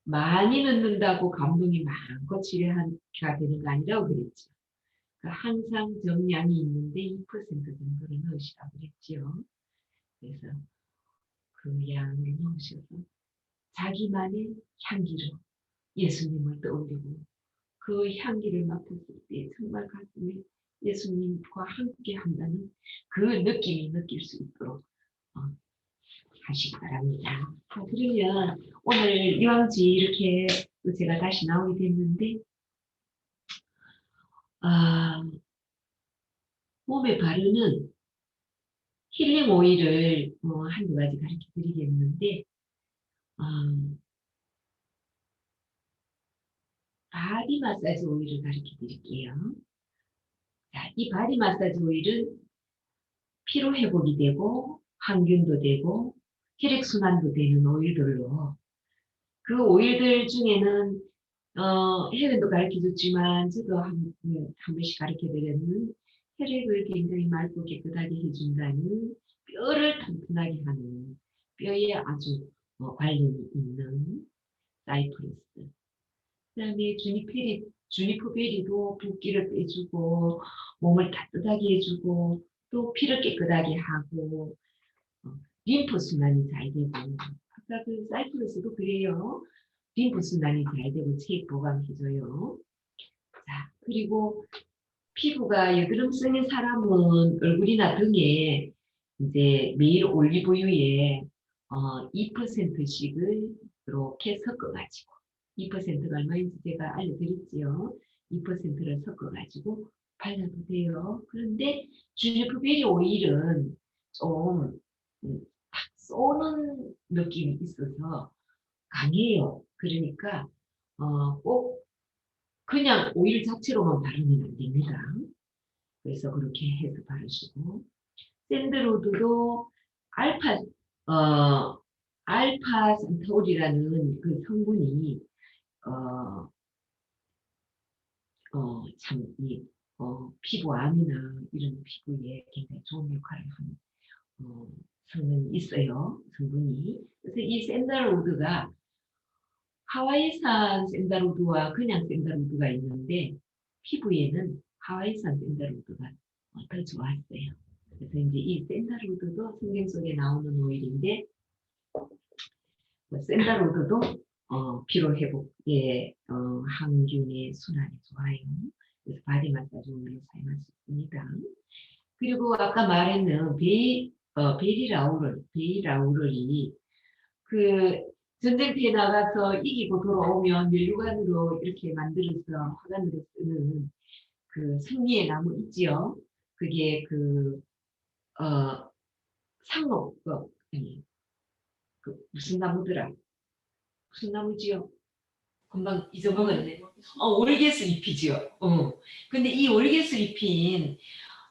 많이 넣는다고 감동이 많고 치료가 되는 거 아니라고 그랬죠. 그러니까 항상 정량이 있는데 2% 정도를 넣으시라고 그랬지요. 그래서 그 양을 넣으셔서 자기만의 향기로 예수님을 떠올리고 그 향기를 맡았을 때 정말 가슴에 예수님과 함께 한다는 그 느낌이 느낄 수 있도록 하시기 바랍니다. 자, 그러면 오늘 이왕지 이렇게 또 제가 다시 나오게 됐는데 몸에 바르는 힐링 오일을 한두 가지 가르쳐 드리겠는데 바디 마사지 오일을 가르쳐 드릴게요. 자, 이 바디 마사지 오일은 피로 회복이 되고 항균도 되고 혈액 순환도 되는 오일들로 그 오일들 중에는 혜련도 가르쳐 줬지만 저도 한 번씩 가르쳐 드렸는 혈액을 굉장히 맑고 깨끗하게 해준다는 뼈를 튼튼하게 하는 뼈에 아주 관련이 있는 사이프러스. 그다음에 주니퍼 베리도 붓기를 빼주고 몸을 따뜻하게 해주고 또 피를 깨끗하게 하고 림프 순환이 잘 되고 아까 그 사이프러스도 그래요. 림프 순환이 잘 되고 체액 보강해줘요. 자, 그리고 피부가 여드름성인 사람은 얼굴이나 등에 이제 매일 올리브유에 2%씩을 이렇게 섞어가지고 2%가 얼마인지 제가 알려드렸지요. 2%를 섞어가지고 발라도 돼요. 그런데 주니퍼베리 오일은 좀 탁 쏘는 느낌이 있어서 강해요. 그러니까 꼭 그냥 오일 자체로만 바르면 안 됩니다. 그래서 그렇게 해서 바르시고 샌드로드도 알파 산타올이라는 그 성분이 피부암이나 이런 피부에 굉장히 좋은 역할을 하는 성분이 있어요. 성분이. 그래서 이 샌달우드가 하와이산 샌달우드와 그냥 샌달우드가 있는데 피부에는 하와이산 샌달우드가 더 좋았어요. 그래서 이제 이 샌달우드도 성경 속에 나오는 오일인데 샌달우드도 피로 회복에 항균의 순환이 좋아요. 그래서 바디 마사지 오일로 사용할 수 있습니다. 그리고 아까 말했는 베리라우럴이 그 전쟁터에 나가서 이기고 돌아오면 멸류관으로 이렇게 만들어서 화관으로 쓰는 그 승리의 나무 있지요. 그게 상록 아니 무슨 나무더라? 무슨 나무지요? 금방 잊어먹었네. 월계수 잎이지요. 근데 이 월계수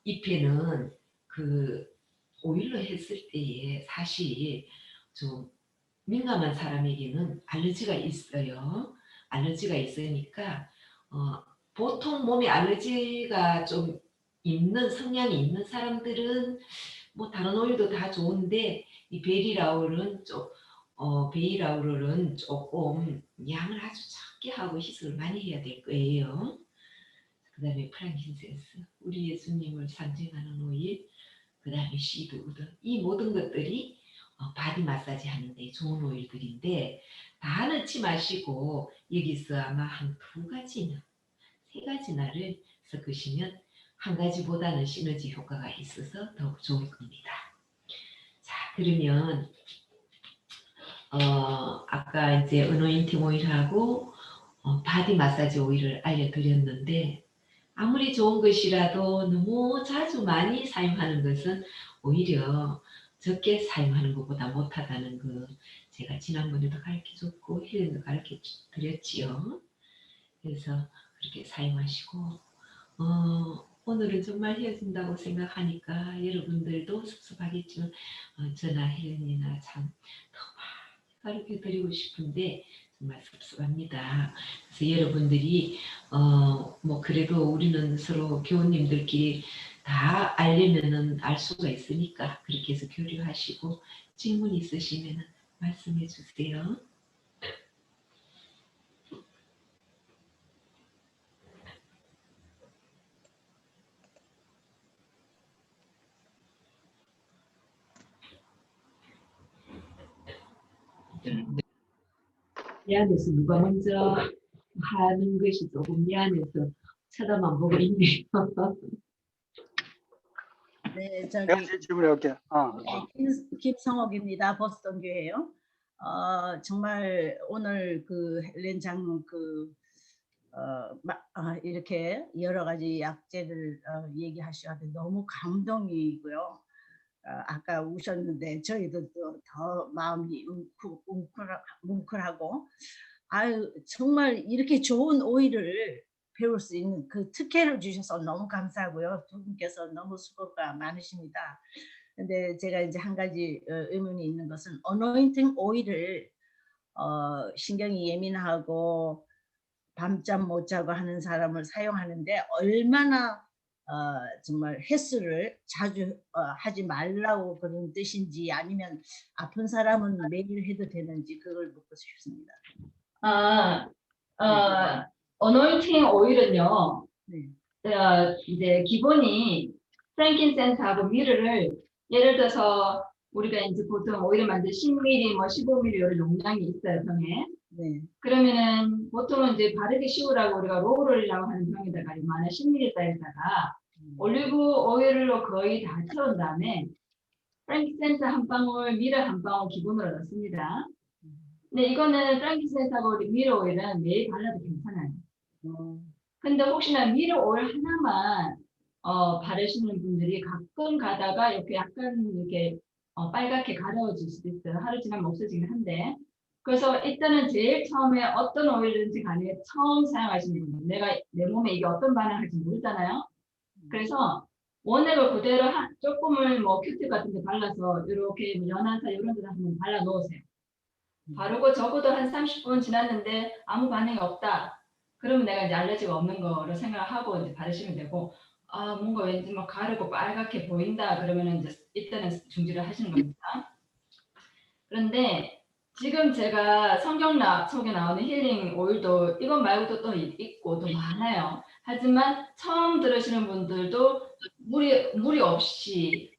잎에는 그 오일로 했을 때에 사실 좀 민감한 사람에게는 알러지가 있어요. 알러지가 있으니까 보통 몸에 알러지가 좀 있는 성향이 있는 사람들은 뭐 다른 오일도 다 좋은데 이 베이라우럴은 조금 양을 아주 적게 하고 희석을 많이 해야 될 거예요. 그 다음에 프랑킨센스, 우리 예수님을 상징하는 오일, 그 다음에 시드우드, 이 모든 것들이 바디 마사지 하는데 좋은 오일들인데 다 넣지 마시고 여기서 아마 한 2가지나 3가지나를 섞으시면 한 가지보다는 시너지 효과가 있어서 더욱 좋을 겁니다. 자, 그러면 아까 이제 어노인팅 오일하고 바디 마사지 오일을 알려드렸는데 아무리 좋은 것이라도 너무 자주 많이 사용하는 것은 오히려 적게 사용하는 것보다 못하다는 거 제가 지난번에도 가르쳐줬고 헬렌도 가르쳐드렸지요. 그래서 그렇게 사용하시고 오늘은 정말 헤어진다고 생각하니까 여러분들도 섭섭하겠지만 저나 헬렌이나 참 더 많이 가르쳐드리고 싶은데 정말 섭섭합니다. 그래서 여러분들이 뭐 그래도 우리는 서로 교우님들끼리 다 알려면은 알 수가 있으니까 그렇게 해서 교류하시고 질문 있으시면은 말씀해 주세요. 미안해서 누가 먼저 하는 것이 조금 미안해서 쳐다만 보고 있네요. 네, 저기 내가 제일 질문해볼게요. 김성옥입니다. 보스턴 교회요. 정말 오늘 그 헬렌 장로 이렇게 여러 가지 약재를 얘기하셔서 너무 감동이고요. 아까 우셨는데 저희도 더 마음이 뭉클하고 아유, 정말 이렇게 좋은 오일을 배울 수 있는 그 특혜를 주셔서 너무 감사하고요. 두 분께서 너무 수고가 많으십니다. 근데 제가 이제 한 가지 의문이 있는 것은 어노인팅 오일을 신경이 예민하고 밤잠 못 자고 하는 사람을 사용하는데 얼마나 정말 횟수를 자주 하지 말라고 그런 뜻인지, 아니면 아픈 사람은 매일 해도 되는지 그걸 묻고 싶습니다. 어노인팅 오일은요, 네. 이제 기본이 프랭킨센스하고 미르를 예를 들어서 우리가 이제 보통 오일을 만들 10ml, 뭐 15ml 이런 용량이 있어요, 병에. 네. 그러면은 보통은 이제 바르기 쉬우라고 우리가 롤이라고 하는 병에다가 이만한 10ml짜리에다가 올리브 오일로 거의 다 채운 다음에 프랭kin센스 한 방울, 미르 한 방울 기본으로 넣습니다. 근데 이거는 프랭kin센스하고 미르 오일은 매일 발라도 괜찮아요. 근데 혹시나 미르 오일 하나만 바르시는 분들이 가끔 가다가 이렇게 약간 이렇게 빨갛게 가려워질 수도 있어요. 하루 지나면 없어지긴 한데. 그래서 일단은 제일 처음에 어떤 오일인지 간에 처음 사용하시는 분들, 내가 내 몸에 이게 어떤 반응을 할지 모르잖아요. 그래서 원액을 그대로 조금을 뭐 큐티 같은 데 발라서 이렇게 연한살 이런 데다 한번 발라 놓으세요. 바르고 적어도 한 30분 지났는데 아무 반응이 없다. 그러면 내가 이제 알레르기가 없는 거로 생각하고 이제 바르시면 되고, 뭔가 왠지 막 가르고 빨갛게 보인다 그러면은 이제 이때는 중지를 하시는 겁니다. 그런데 지금 제가 성경 속에 나오는 힐링 오일도 이것 말고도 또 있고 또 많아요. 하지만 처음 들으시는 분들도 무리 없이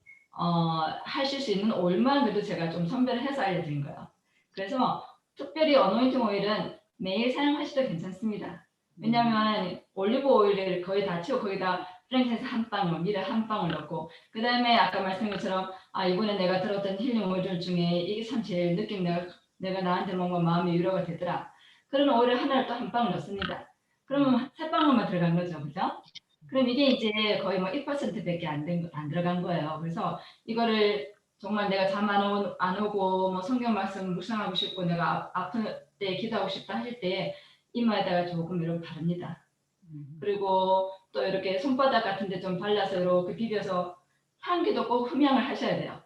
하실 수 있는 오일만 그래도 제가 좀 선별을 해서 알려드린 거예요. 그래서 특별히 어노인팅 오일은 매일 사용하셔도 괜찮습니다. 왜냐하면 올리브 오일을 거의 다 채우고 거기다 프랭kin센스 한 방울, 미르 한 방울 넣고, 그 다음에 아까 말씀드린 것처럼 이번에 내가 들었던 힐링 오일들 중에 이게 참 제일 느낌 내가 나한테 뭔가 마음의 위로가 되더라. 그런 오일 하나를 또 한 방울 넣습니다. 그러면 세 방울만 들어간 거죠, 그죠? 그럼 이게 이제 거의 뭐 1%밖에 안 들어간 거예요. 그래서 이거를 정말 내가 잠 안 오고 뭐 성경 말씀 묵상하고 싶고 내가 아플 때 기도하고 싶다 하실 때 이마에다가 조금 이렇게 바릅니다. 그리고 또 이렇게 손바닥 같은 데 좀 발라서 이렇게 비벼서 향기도 꼭 흠양을 하셔야 돼요.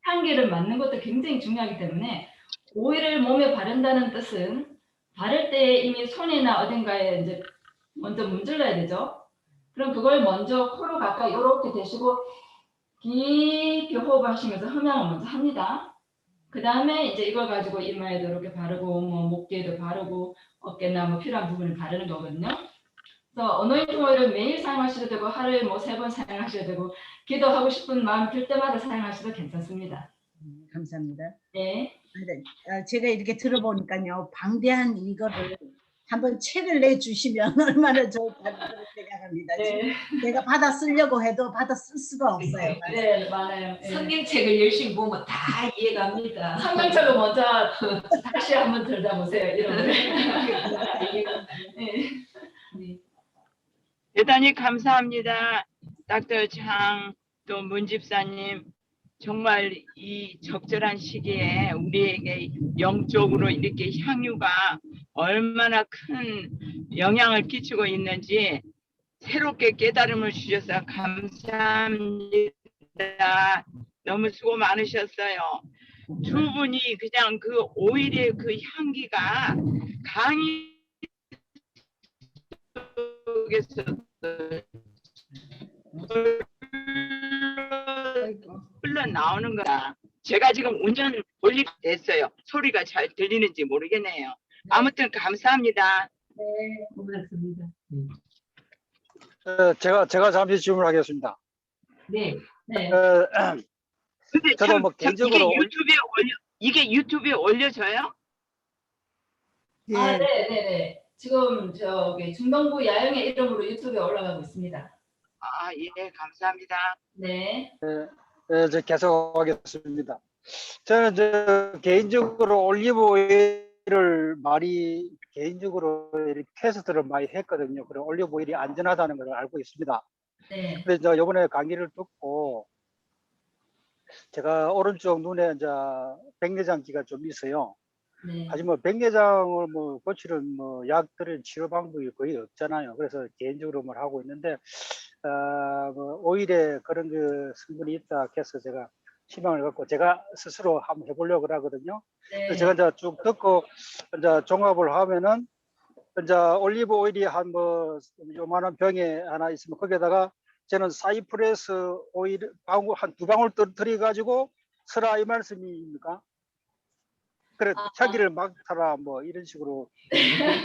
향기를 맡는 것도 굉장히 중요하기 때문에 오일을 몸에 바른다는 뜻은 바를 때 이미 손이나 어딘가에 이제 먼저 문질러야 되죠. 그럼 그걸 먼저 코로 가까이 이렇게 대시고 깊이 호흡하시면서 흠양을 먼저 합니다. 그 다음에 이제 이걸 가지고 이마에도 이렇게 바르고 뭐 목 뒤에도 바르고 어깨나 뭐 필요한 부분을 바르는 거거든요. 그래서 어노인팅 오일을 매일 사용하셔도 되고 하루에 뭐 3번 사용하셔도 되고 기도하고 싶은 마음 들 때마다 사용하셔도 괜찮습니다. 감사합니다. 네. 제가 이렇게 들어보니까요, 방대한 이거를 한번 책을 내주시면 얼마나 좋을까 생각합니다. 네. 내가 받아 쓰려고 해도 받아 쓸 수가 없어요. 네, 많아요. 네. 성경책을 열심히 보면 다 이해갑니다. 성경책을 먼저 다시 한번 들여다보세요. 이런 거. 네. 네. 대단히 감사합니다. 닥터 장, 또 문집사님, 정말 이 적절한 시기에 우리에게 영적으로 이렇게 향유가 얼마나 큰 영향을 끼치고 있는지 새롭게 깨달음을 주셔서 감사합니다. 너무 수고 많으셨어요. 두 분이 그냥 그 오일의 그 향기가 강의 속에서 흘러나오는 거야. 제가 지금 운전 올리됐어요. 소리가 잘 들리는지 모르겠네요. 아무튼 감사합니다. 네, 고맙습니다. 제가 잠시 질문하겠습니다. 네. 네. 근데 저도 뭐 개인적으로 이게 유튜브에 올려져요? 예. 네, 네, 네. 지금 저기 중동부 야영의 이름으로 유튜브에 올라가고 있습니다. 예, 감사합니다. 네. 이제 계속 하겠습니다. 저는 개인적으로 올리브 오일을 많이 개인적으로 이렇게 테스트를 많이 했거든요. 그리고 올리브 오일이 안전하다는 걸 알고 있습니다. 네. 근데 이번에 강의를 듣고 제가 오른쪽 눈에 백내장기가 좀 있어요. 네. 하지만 백내장을 뭐 고치는 뭐 약들은 치료 방법이 거의 없잖아요. 그래서 개인적으로 뭘 하고 있는데 뭐 오일에 그런 그 성분이 있다 해서 제가 희망을 갖고 제가 스스로 한번 해보려고 하거든요. 그래서 제가 이제 쭉 듣고 이제 종합을 하면은 이제 올리브 오일이 한 뭐 요만한 병에 하나 있으면 거기에다가 저는 사이프레스 오일 방울 한 2방울 들여 가지고 쓰라 이 말씀입니까? 그래 향기를 맡아라 뭐 이런 식으로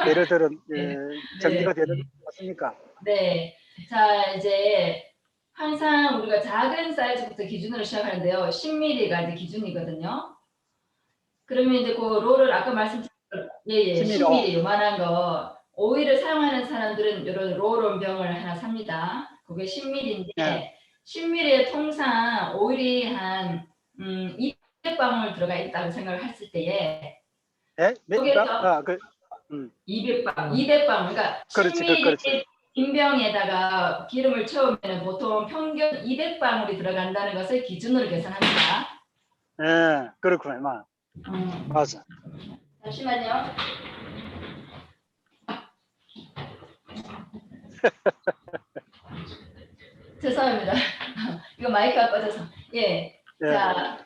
예를 들은 네. 정리가 되는 것 같습니까? 네. 자, 이제 항상 우리가 작은 사이즈부터 기준으로 시작하는데요. 10mm가 이제 기준이거든요. 그러면 이제 그 롤을 아까 말씀드린 예, 10mm 요만한 거 오일을 사용하는 사람들은 이런 롤온병을 하나 삽니다. 그게 10mm인데 네. 10mm에 통상 오일이 한 200방울 들어가 있다고 생각을 했을 때에 예? 여기에서 200방울, 그러니까 그렇지, 10ml 빈 병에다가 기름을 채우면 보통 평균 200방울이 들어간다는 것을 기준으로 계산합니다. 예, 그렇구나. 맞아. 잠시만요. 죄송합니다. 이거 마이크가 꺼져서. 예. 예. 자,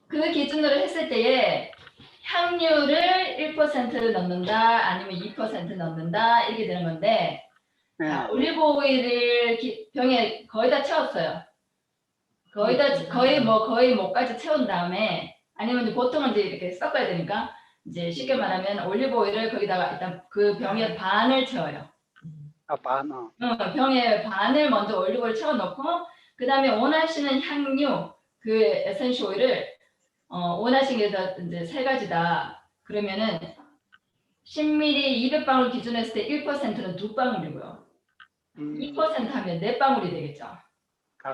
그 기준으로 했을 때에 향유를 1% 넣는다, 아니면 2% 넣는다 이렇게 되는 건데, 예. 자, 올리브 오일을 병에 거의 다 채웠어요. 거의 목까지 채운 다음에, 아니면 이제 보통은 이제 이렇게 섞어야 되니까, 이제 쉽게 말하면 올리브 오일을 거기다가 일단 그 병에 반을 채워요. 반. 병에 반을 먼저 올리브 오일 채워 넣고, 그 다음에 원하시는 향유, 그 에센셜 오일을 원하시는 게 이제 3가지다. 그러면은 10ml 200방울 기준했을 때 1%는 2방울이고요. 2% 하면 4방울이 되겠죠.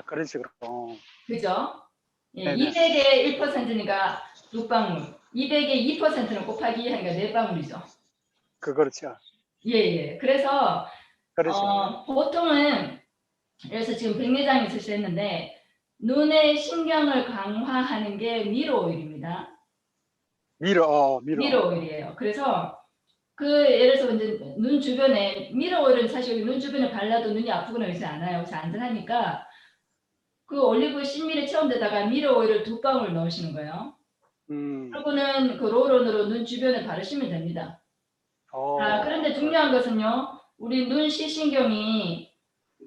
그런 식으로. 그죠? 예, 네네. 200에 1%니까 2방울. 200에 2%는 곱하기 하니까 4방울이죠. 그렇죠. 예. 그래서 그렇죠. 보통은 그래서 지금 백내장이 있으셨는데 눈의 신경을 강화하는 게 미로 오일입니다. 미로 오일이에요. 그래서 그 예를 들어서 이제 눈 주변에 미로 오일은 사실 여기 눈 주변에 발라도 눈이 아프거나 그러지 않아요. 그래서 안전하니까 그 올리브 10ml 채운 데다가 미로 오일을 2방울 넣으시는 거예요. 그리고는 그 롤온으로 눈 주변에 바르시면 됩니다. 그런데 중요한 것은요. 우리 눈 시신경이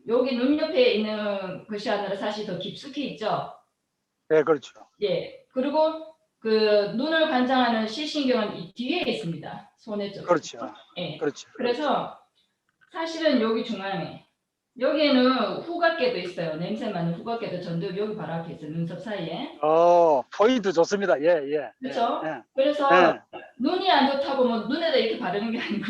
여기 눈 옆에 있는 것이 아니라 사실 더 깊숙이 있죠. 네, 그렇죠. 예. 그리고 그 눈을 관장하는 시신경은 이 뒤에 있습니다. 손에 쪽. 그렇죠. 예. 그렇죠. 그래서 사실은 여기 중앙에 여기에는 후각계도 있어요. 냄새 맡는 후각계도 전두 여기 바로 앞에 있어요. 눈썹 사이에. 포인트 좋습니다. 예. 그렇죠. 예. 그래서 예. 눈이 안 좋다고 뭐 눈에다 이렇게 바르는 게 아니고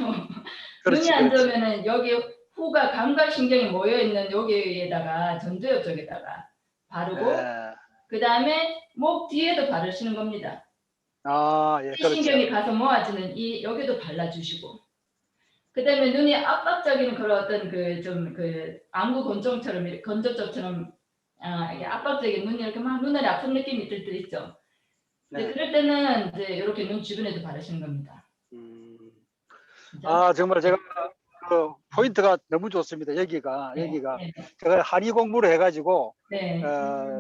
그렇지, 눈이 안 그렇지. 좋으면은 여기 후각 감각신경이 모여 있는 여기에다가 전두엽 쪽에다가 바르고 예. 그 다음에 목 뒤에도 바르시는 겁니다. 예, 그렇죠. 신경이 가서 모아지는 이 여기도 발라주시고 그 다음에 눈이 압박적인 그런 어떤 그 좀 그 안구 건조증처럼 건조증처럼 이게 압박적인 눈이 이렇게 막 눈알이 아픈 느낌이 들 때 있죠. 네. 그럴 때는 이제 이렇게 눈 주변에도 바르시는 겁니다. 정말 제가 그 포인트가 너무 좋습니다. 여기가 네. 제가 한의 공부를 해가지고 네.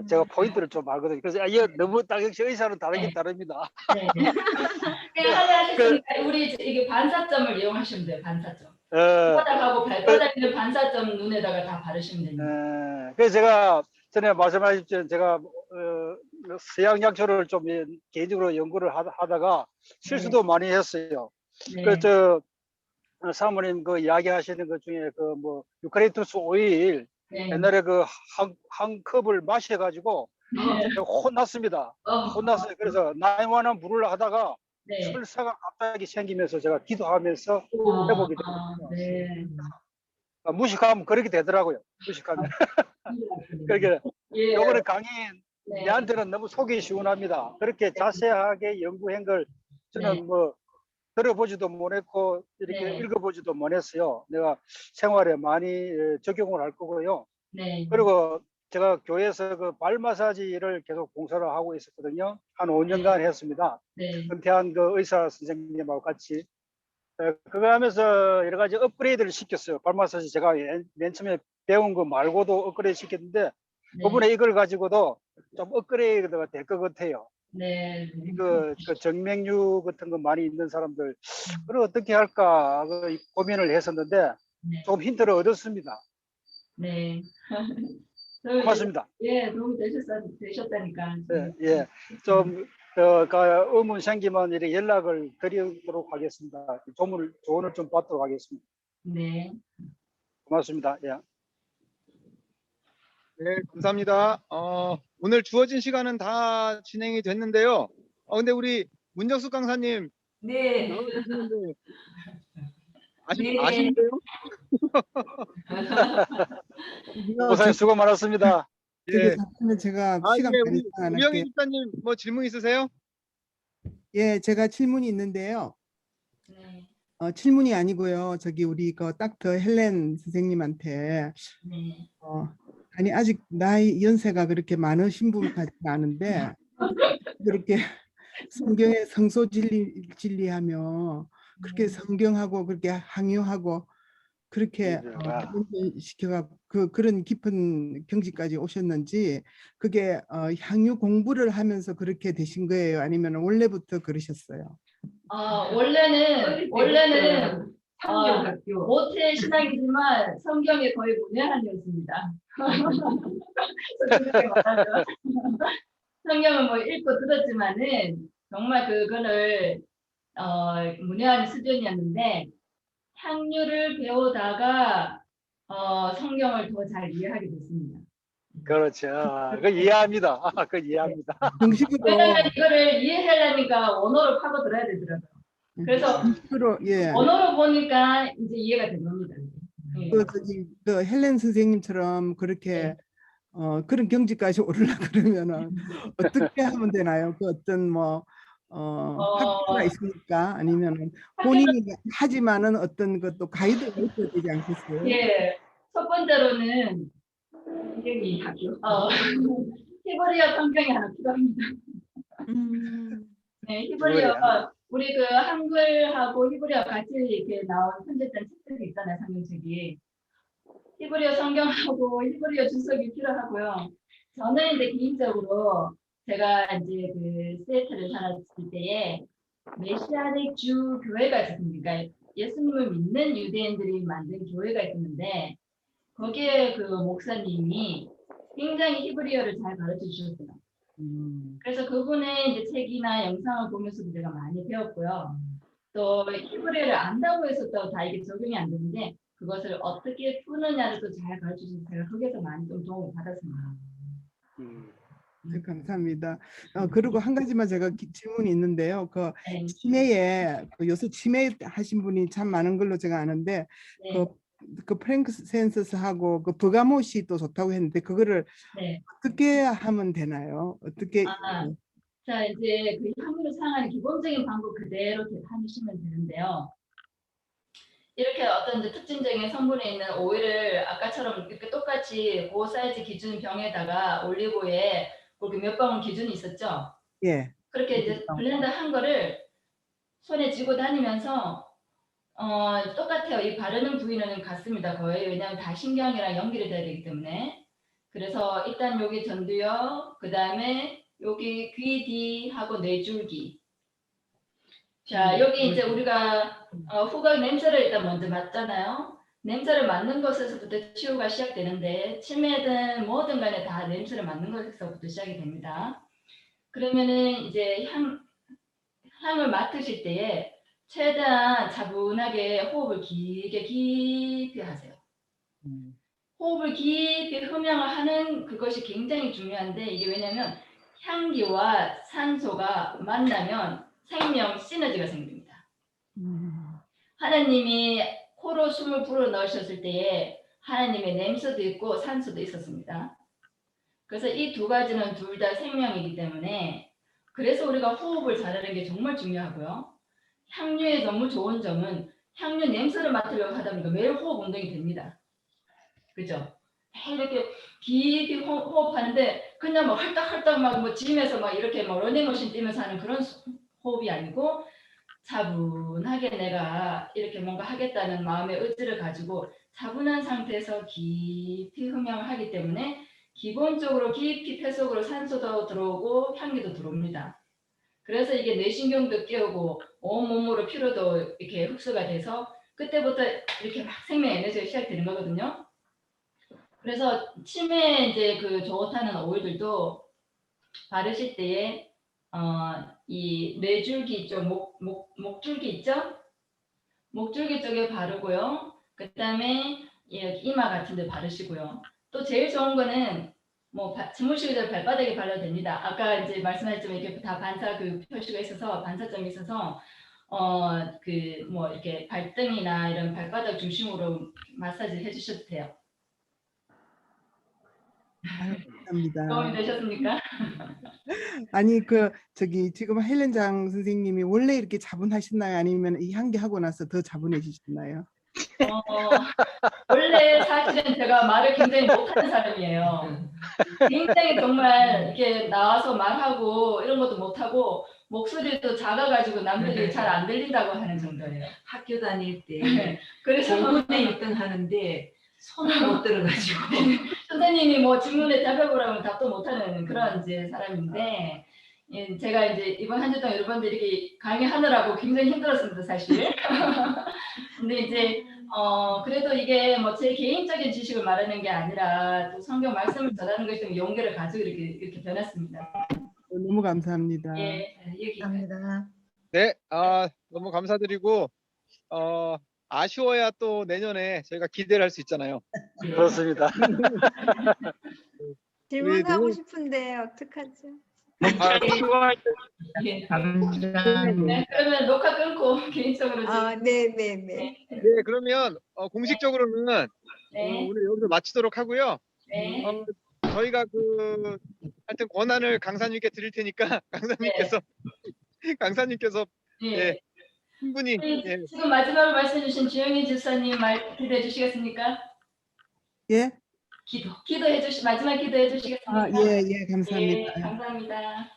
제가 포인트를 좀 알거든요. 그래서 이게 너무 딱 역시 의사는 다르긴 네. 다릅니다. 네. 하셨으니까 우리 이게 반사점을 이용하시면 돼요. 반사점. 손바닥하고 발바닥 있는 반사점 눈에다가 다 바르시면 됩니다. 그래서 제가 전에 말씀하셨지만 제가 서양 약초를 좀 개인적으로 연구를 하다가 실수도 많이 했어요. 네. 그래서 사모님 그 이야기하시는 것 중에 그 뭐 유카리투스 오일 네. 옛날에 그 한 컵을 마셔가지고 제가 혼났습니다. 혼났어요. 그래서 911 부르려 하다가 네. 설사가 갑자기 생기면서 제가 기도하면서 회복이 됐거든요. 네. 무식하면 그렇게 되더라고요. 무식하면. 그러니까 예. 요번에 강의 네. 내한테는 너무 속이 시원합니다. 그렇게 자세하게 연구한 걸 저는 네. 뭐 들어보지도 못했고 이렇게 네. 읽어보지도 못했어요. 내가 생활에 많이 적용을 할 거고요. 네. 그리고 제가 교회에서 그 발 마사지를 계속 봉사를 하고 있었거든요. 한 5년간 했습니다. 네. 은퇴한 그 의사 선생님하고 같이. 그거 하면서 여러 가지 업그레이드를 시켰어요. 발 마사지 제가 맨 처음에 배운 거 말고도 업그레이드 시켰는데 그분에 이걸 가지고도 좀 업그레이드가 될 것 같아요. 네. 그 정맥류 같은 거 많이 있는 사람들 그걸 어떻게 할까 고민을 했었는데 네. 조금 힌트를 얻었습니다. 네. 고맙습니다. 예, 도움이 되셨다니까. 예, 예. 좀 의문 생기면 이렇게 연락을 드리도록 하겠습니다. 조언을 좀 받도록 하겠습니다. 네. 고맙습니다. 예. 네, 감사합니다. 오늘 주어진 시간은 다 진행이 됐는데요. 근데 우리 문정숙 강사님 네. 나와 계시는데 네. 아시는데요? 고생 수고 많았습니다. 예. 제가 아, 시간 예, 많이 우리 안 우영희 할게요. 집사님 뭐 질문 있으세요? 예, 제가 질문이 있는데요. 네. 질문이 아니고요. 저기 우리 그 닥터 헬렌 선생님한테 네. 아니 아직 나이 연세가 그렇게 많으신 분 같지는 않은데 그렇게 성경에 성소 진리하며 그렇게 성경하고 그렇게 항유하고 그렇게 시켜가 그런 깊은 경지까지 오셨는지 그게 향유 공부를 하면서 그렇게 되신 거예요? 아니면 원래부터 그러셨어요? 원래는 성경학교. 모태 신앙이지만 성경에 거의 문외한이었습니다. 성경을 뭐 읽고 들었지만은 정말 그거를 문외한 수준이었는데 향유를 배우다가 성경을 더 잘 이해하게 됐습니다. 그렇죠. 그 이해합니다. 그 이해합니다. 정식으로 왜냐면 이거를 이해하려니까 언어로 파고 들어야 되더라고요. 그래서 예. 언어로 보니까 이제 이해가 된 겁니다. 예. 그 헬렌 선생님처럼 그렇게 네. 그런 경지까지 오르려 그러면은 어떻게 하면 되나요? 그 어떤 뭐 학교가 있습니까? 아니면은 본인이 하지만은 어떤 것도 가이드가 있어야 되지 않겠어요? 예. 첫 번째로는 성경이 학교. 히브리어 성경이 하나 필요합니다. 네, 히브리어 우리 그 한글하고 히브리어 같이 이렇게 나온 편집된 책들이 있잖아요, 성경책이. 히브리어 성경하고 히브리어 주석이 필요하고요. 저는 이제 개인적으로 제가 이제 그 시애틀에 살았을 때에 메시아닉 주 교회가 있었습니다. 그러니까 예수님을 믿는 유대인들이 만든 교회가 있었는데 거기에 그 목사님이 굉장히 히브리어를 잘 가르쳐 주셨어요. 그래서 그분의 이제 책이나 영상을 보면서도 제가 많이 배웠고요. 또 히브리어를 안다고 해서 또 다 이게 적용이 안 되는데 그것을 어떻게 푸느냐를 또 잘 가르쳐 주셔서 제가 거기서 많이 좀 도움을 받았습니다. 네, 감사합니다. 그리고 한 가지만 제가 질문이 있는데요. 그 네. 치매에 요새 치매 하신 분이 참 많은 걸로 제가 아는데 네. 그 프랭크센서스하고 그 버가못이 또 좋다고 했는데 그거를 네. 어떻게 하면 되나요? 어떻게 자, 이제 그 향유를 사용하는 기본적인 방법 그대로 하시면 되는데요. 이렇게 어떤 이제 특징적인 성분이 있는 오일을 아까처럼 이렇게 똑같이 그 사이즈 기준 병에다가 올리고에 그렇게 몇 방울 기준이 있었죠. 예. 그렇게 이제 블렌드 한 거를 손에 쥐고 다니면서 똑같아요. 이 바르는 부위는 같습니다. 거의 왜냐하면 다 신경이랑 연결이 돼야 되기 때문에. 그래서 일단 여기 전두엽, 그 다음에 여기 귀 뒤하고 뇌줄기. 자, 여기 이제 우리가 후각 냄새를 일단 먼저 맡잖아요. 냄새를 맡는 것에서부터 치유가 시작되는데 치매든 뭐든 간에 다 냄새를 맡는 것에서부터 시작이 됩니다. 그러면은 이제 향을 맡으실 때에 최대한 차분하게 호흡을 깊이 하세요. 호흡을 깊이 흠양을 하는 그것이 굉장히 중요한데 이게 왜냐면 향기와 산소가 만나면 생명 시너지가 생깁니다. 하나님이 코로 숨을 불어 넣으셨을 때에 하나님의 냄새도 있고 산소도 있었습니다. 그래서 이 두 가지는 둘 다 생명이기 때문에 그래서 우리가 호흡을 잘하는 게 정말 중요하고요. 향유의 너무 좋은 점은 향유 냄새를 맡으려고 하다 보니까 매일 호흡 운동이 됩니다. 그죠? 이렇게 깊이 호흡하는데 그냥 뭐 헐떡헐떡 막 뭐 짐에서 막 이렇게 뭐 러닝머신 뛰면서 하는 그런 호흡이 아니고 차분하게 내가 이렇게 뭔가 하겠다는 마음의 의지를 가지고 차분한 상태에서 깊이 흠양을 하기 때문에 기본적으로 깊이 폐 속으로 산소도 들어오고 향기도 들어옵니다. 그래서 이게 뇌신경도 깨우고 온몸으로 피로도 이렇게 흡수가 돼서 그때부터 이렇게 막 생명 에너지가 시작되는 거거든요. 그래서 치매에 이제 그 좋다는 오일들도 바르실 때에 이 뇌줄기 쪽 목줄기 있죠? 목줄기 쪽에 바르고요. 그 다음에 이마 같은 데 바르시고요. 또 제일 좋은 거는 뭐 주무시기 전에 발바닥에 발라도 됩니다. 아까 이제 말씀하셨지만 이렇게 다 반사 그 표시가 있어서 반사점이 있어서 그 뭐 이렇게 발등이나 이런 발바닥 중심으로 마사지 해주셔도 돼요. 아유, 감사합니다. 도움이 되셨습니까? 아니 저기 지금 헬렌장 선생님이 원래 이렇게 차분하셨나요? 아니면 이 향기 하고 나서 더 차분해지셨나요? 원래 사실은 제가 말을 굉장히 못하는 사람이에요. 굉장히 정말 이렇게 나와서 말하고 이런 것도 못하고 목소리도 작아가지고 남들이 잘 안 들린다고 하는 정도예요. 학교 다닐 때 그래서 공부대 1등 하는데 손을 못 들어가지고 선생님이 뭐 질문에 답해보라고 하면 답도 못하는 그런 이제 사람인데 제가 이제 이번 한 주 동안 여러분들 이렇게 강의하느라고 굉장히 힘들었습니다, 사실. 근데 이제 그래도 이게 뭐 제 개인적인 지식을 말하는 게 아니라 또 성경 말씀을 전하는 것이 때문에 용기를 가지고 이렇게 변했습니다. 너무 감사합니다. 예, 여기. 감사합니다. 네, 너무 감사드리고 아쉬워야 또 내년에 저희가 기대를 할 수 있잖아요. 그렇습니다. 질문하고 싶은데 어떡하죠? 예. 감사합니다. 네, 그러면 녹화 끊고 개인적으로 네네네. 네, 그러면 공식적으로는 네, 오늘 여기서 마치도록 하고요. 네. 저희가 하여튼 권한을 강사님께 드릴 테니까 강사님께서 예. 예, 충분히 예, 지금 마지막으로 말씀해 주신 주영희 집사님 말 기도해 주시겠습니까? 예? 마지막 기도해 주시겠습니까? 예, 감사합니다. 예, 감사합니다.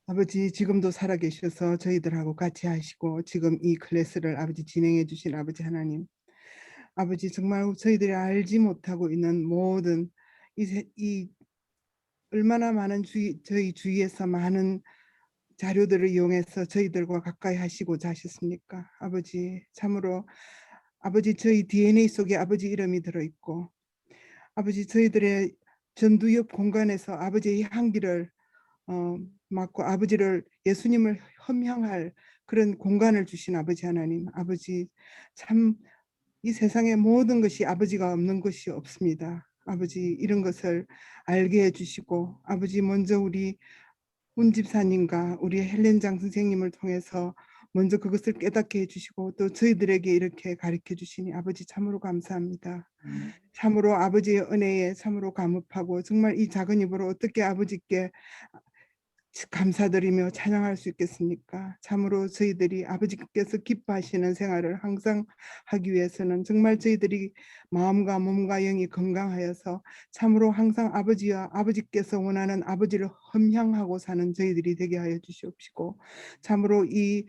아버지 지금도 살아계셔서 저희들하고 같이 하시고 지금 이 클래스를 아버지 진행해 주신 아버지 하나님, 아버지 정말 저희들이 알지 못하고 있는 모든 이 얼마나 많은 저희 주위에서 많은 자료들을 이용해서 저희들과 가까이 하시고자 하셨습니까? 아버지 참으로 아버지 저희 DNA 속에 아버지 이름이 들어있고 아버지 저희들의 전두 옆 공간에서 아버지의 향기를 맡고 아버지를 예수님을 흠향할 그런 공간을 주신 아버지 하나님, 아버지 참 이 세상의 모든 것이 아버지가 없는 것이 없습니다. 아버지 이런 것을 알게 해주시고 아버지 먼저 우리 문 집사님과 우리 헬렌장 선생님을 통해서 먼저 그것을 깨닫게 해주시고 또 저희들에게 이렇게 가르쳐 주시니 아버지 참으로 감사합니다. 참으로 아버지의 은혜에 참으로 감업하고 정말 이 작은 입으로 어떻게 아버지께 감사드리며 찬양할 수 있겠습니까? 참으로 저희들이 아버지께서 기뻐하시는 생활을 항상 하기 위해서는 정말 저희들이 마음과 몸과 영이 건강하여서 참으로 항상 아버지와 아버지께서 원하는 아버지를 흠향하고 사는 저희들이 되게 하여 주시옵시고 참으로 이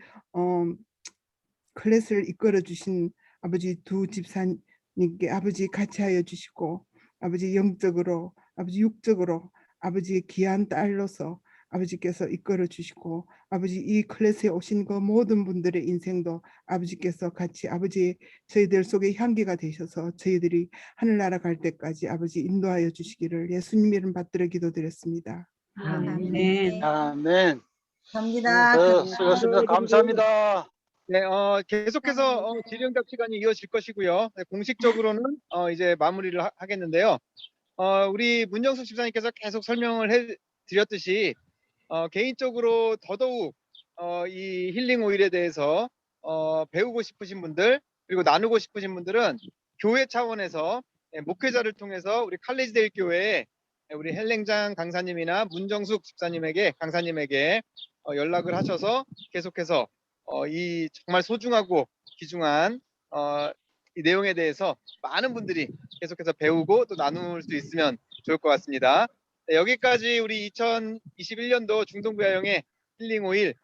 클래스를 이끌어 주신 아버지 두 집사님께 아버지 같이 하여 주시고 아버지 영적으로 아버지 육적으로 아버지의 귀한 딸로서 아버지께서 이끌어 주시고 아버지 이 클래스에 오신 그 모든 분들의 인생도 아버지께서 같이 아버지 저희들 속에 향기가 되셔서 저희들이 하늘나라 갈 때까지 아버지 인도하여 주시기를 예수님 이름 받들어 기도드렸습니다. 아멘. 아멘. 감사합니다. 수고하셨습니다. 감사합니다. 네, 계속해서 질의응답 시간이 이어질 것이고요. 네, 공식적으로는 이제 마무리를 하겠는데요. 우리 문정숙 집사님께서 계속 설명을 해드렸듯이 개인적으로 더더욱 이 힐링 오일에 대해서 배우고 싶으신 분들 그리고 나누고 싶으신 분들은 교회 차원에서 목회자를 통해서 우리 칼리지데일 교회에 우리 헬랭장 강사님이나 문정숙 집사님에게 강사님에게 연락을 하셔서 계속해서 이 정말 소중하고 귀중한 이 내용에 대해서 많은 분들이 계속해서 배우고 또 나눌 수 있으면 좋을 것 같습니다. 네, 여기까지 우리 2021년도 중동부야영의 힐링 오일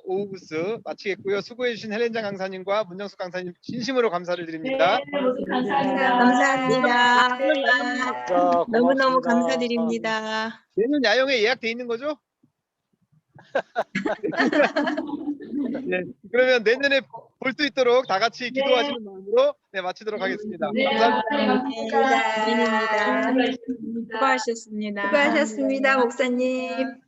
오후 부스 마치겠고요. 수고해주신 헬렌장 강사님과 문정숙 강사님 진심으로 감사를 드립니다. 네, 모두 감사합니다. 감사합니다. 자, 너무너무 고맙습니다. 감사드립니다. 내년 야영에 예약돼 있는 거죠? 네, 그러면 내년에 볼 수 있도록 다 같이 기도하시는 마음으로 네, 마치도록 하겠습니다. 네, 감사합니다. 감사합니다. 수고하셨습니다. 수고하셨습니다, 목사님.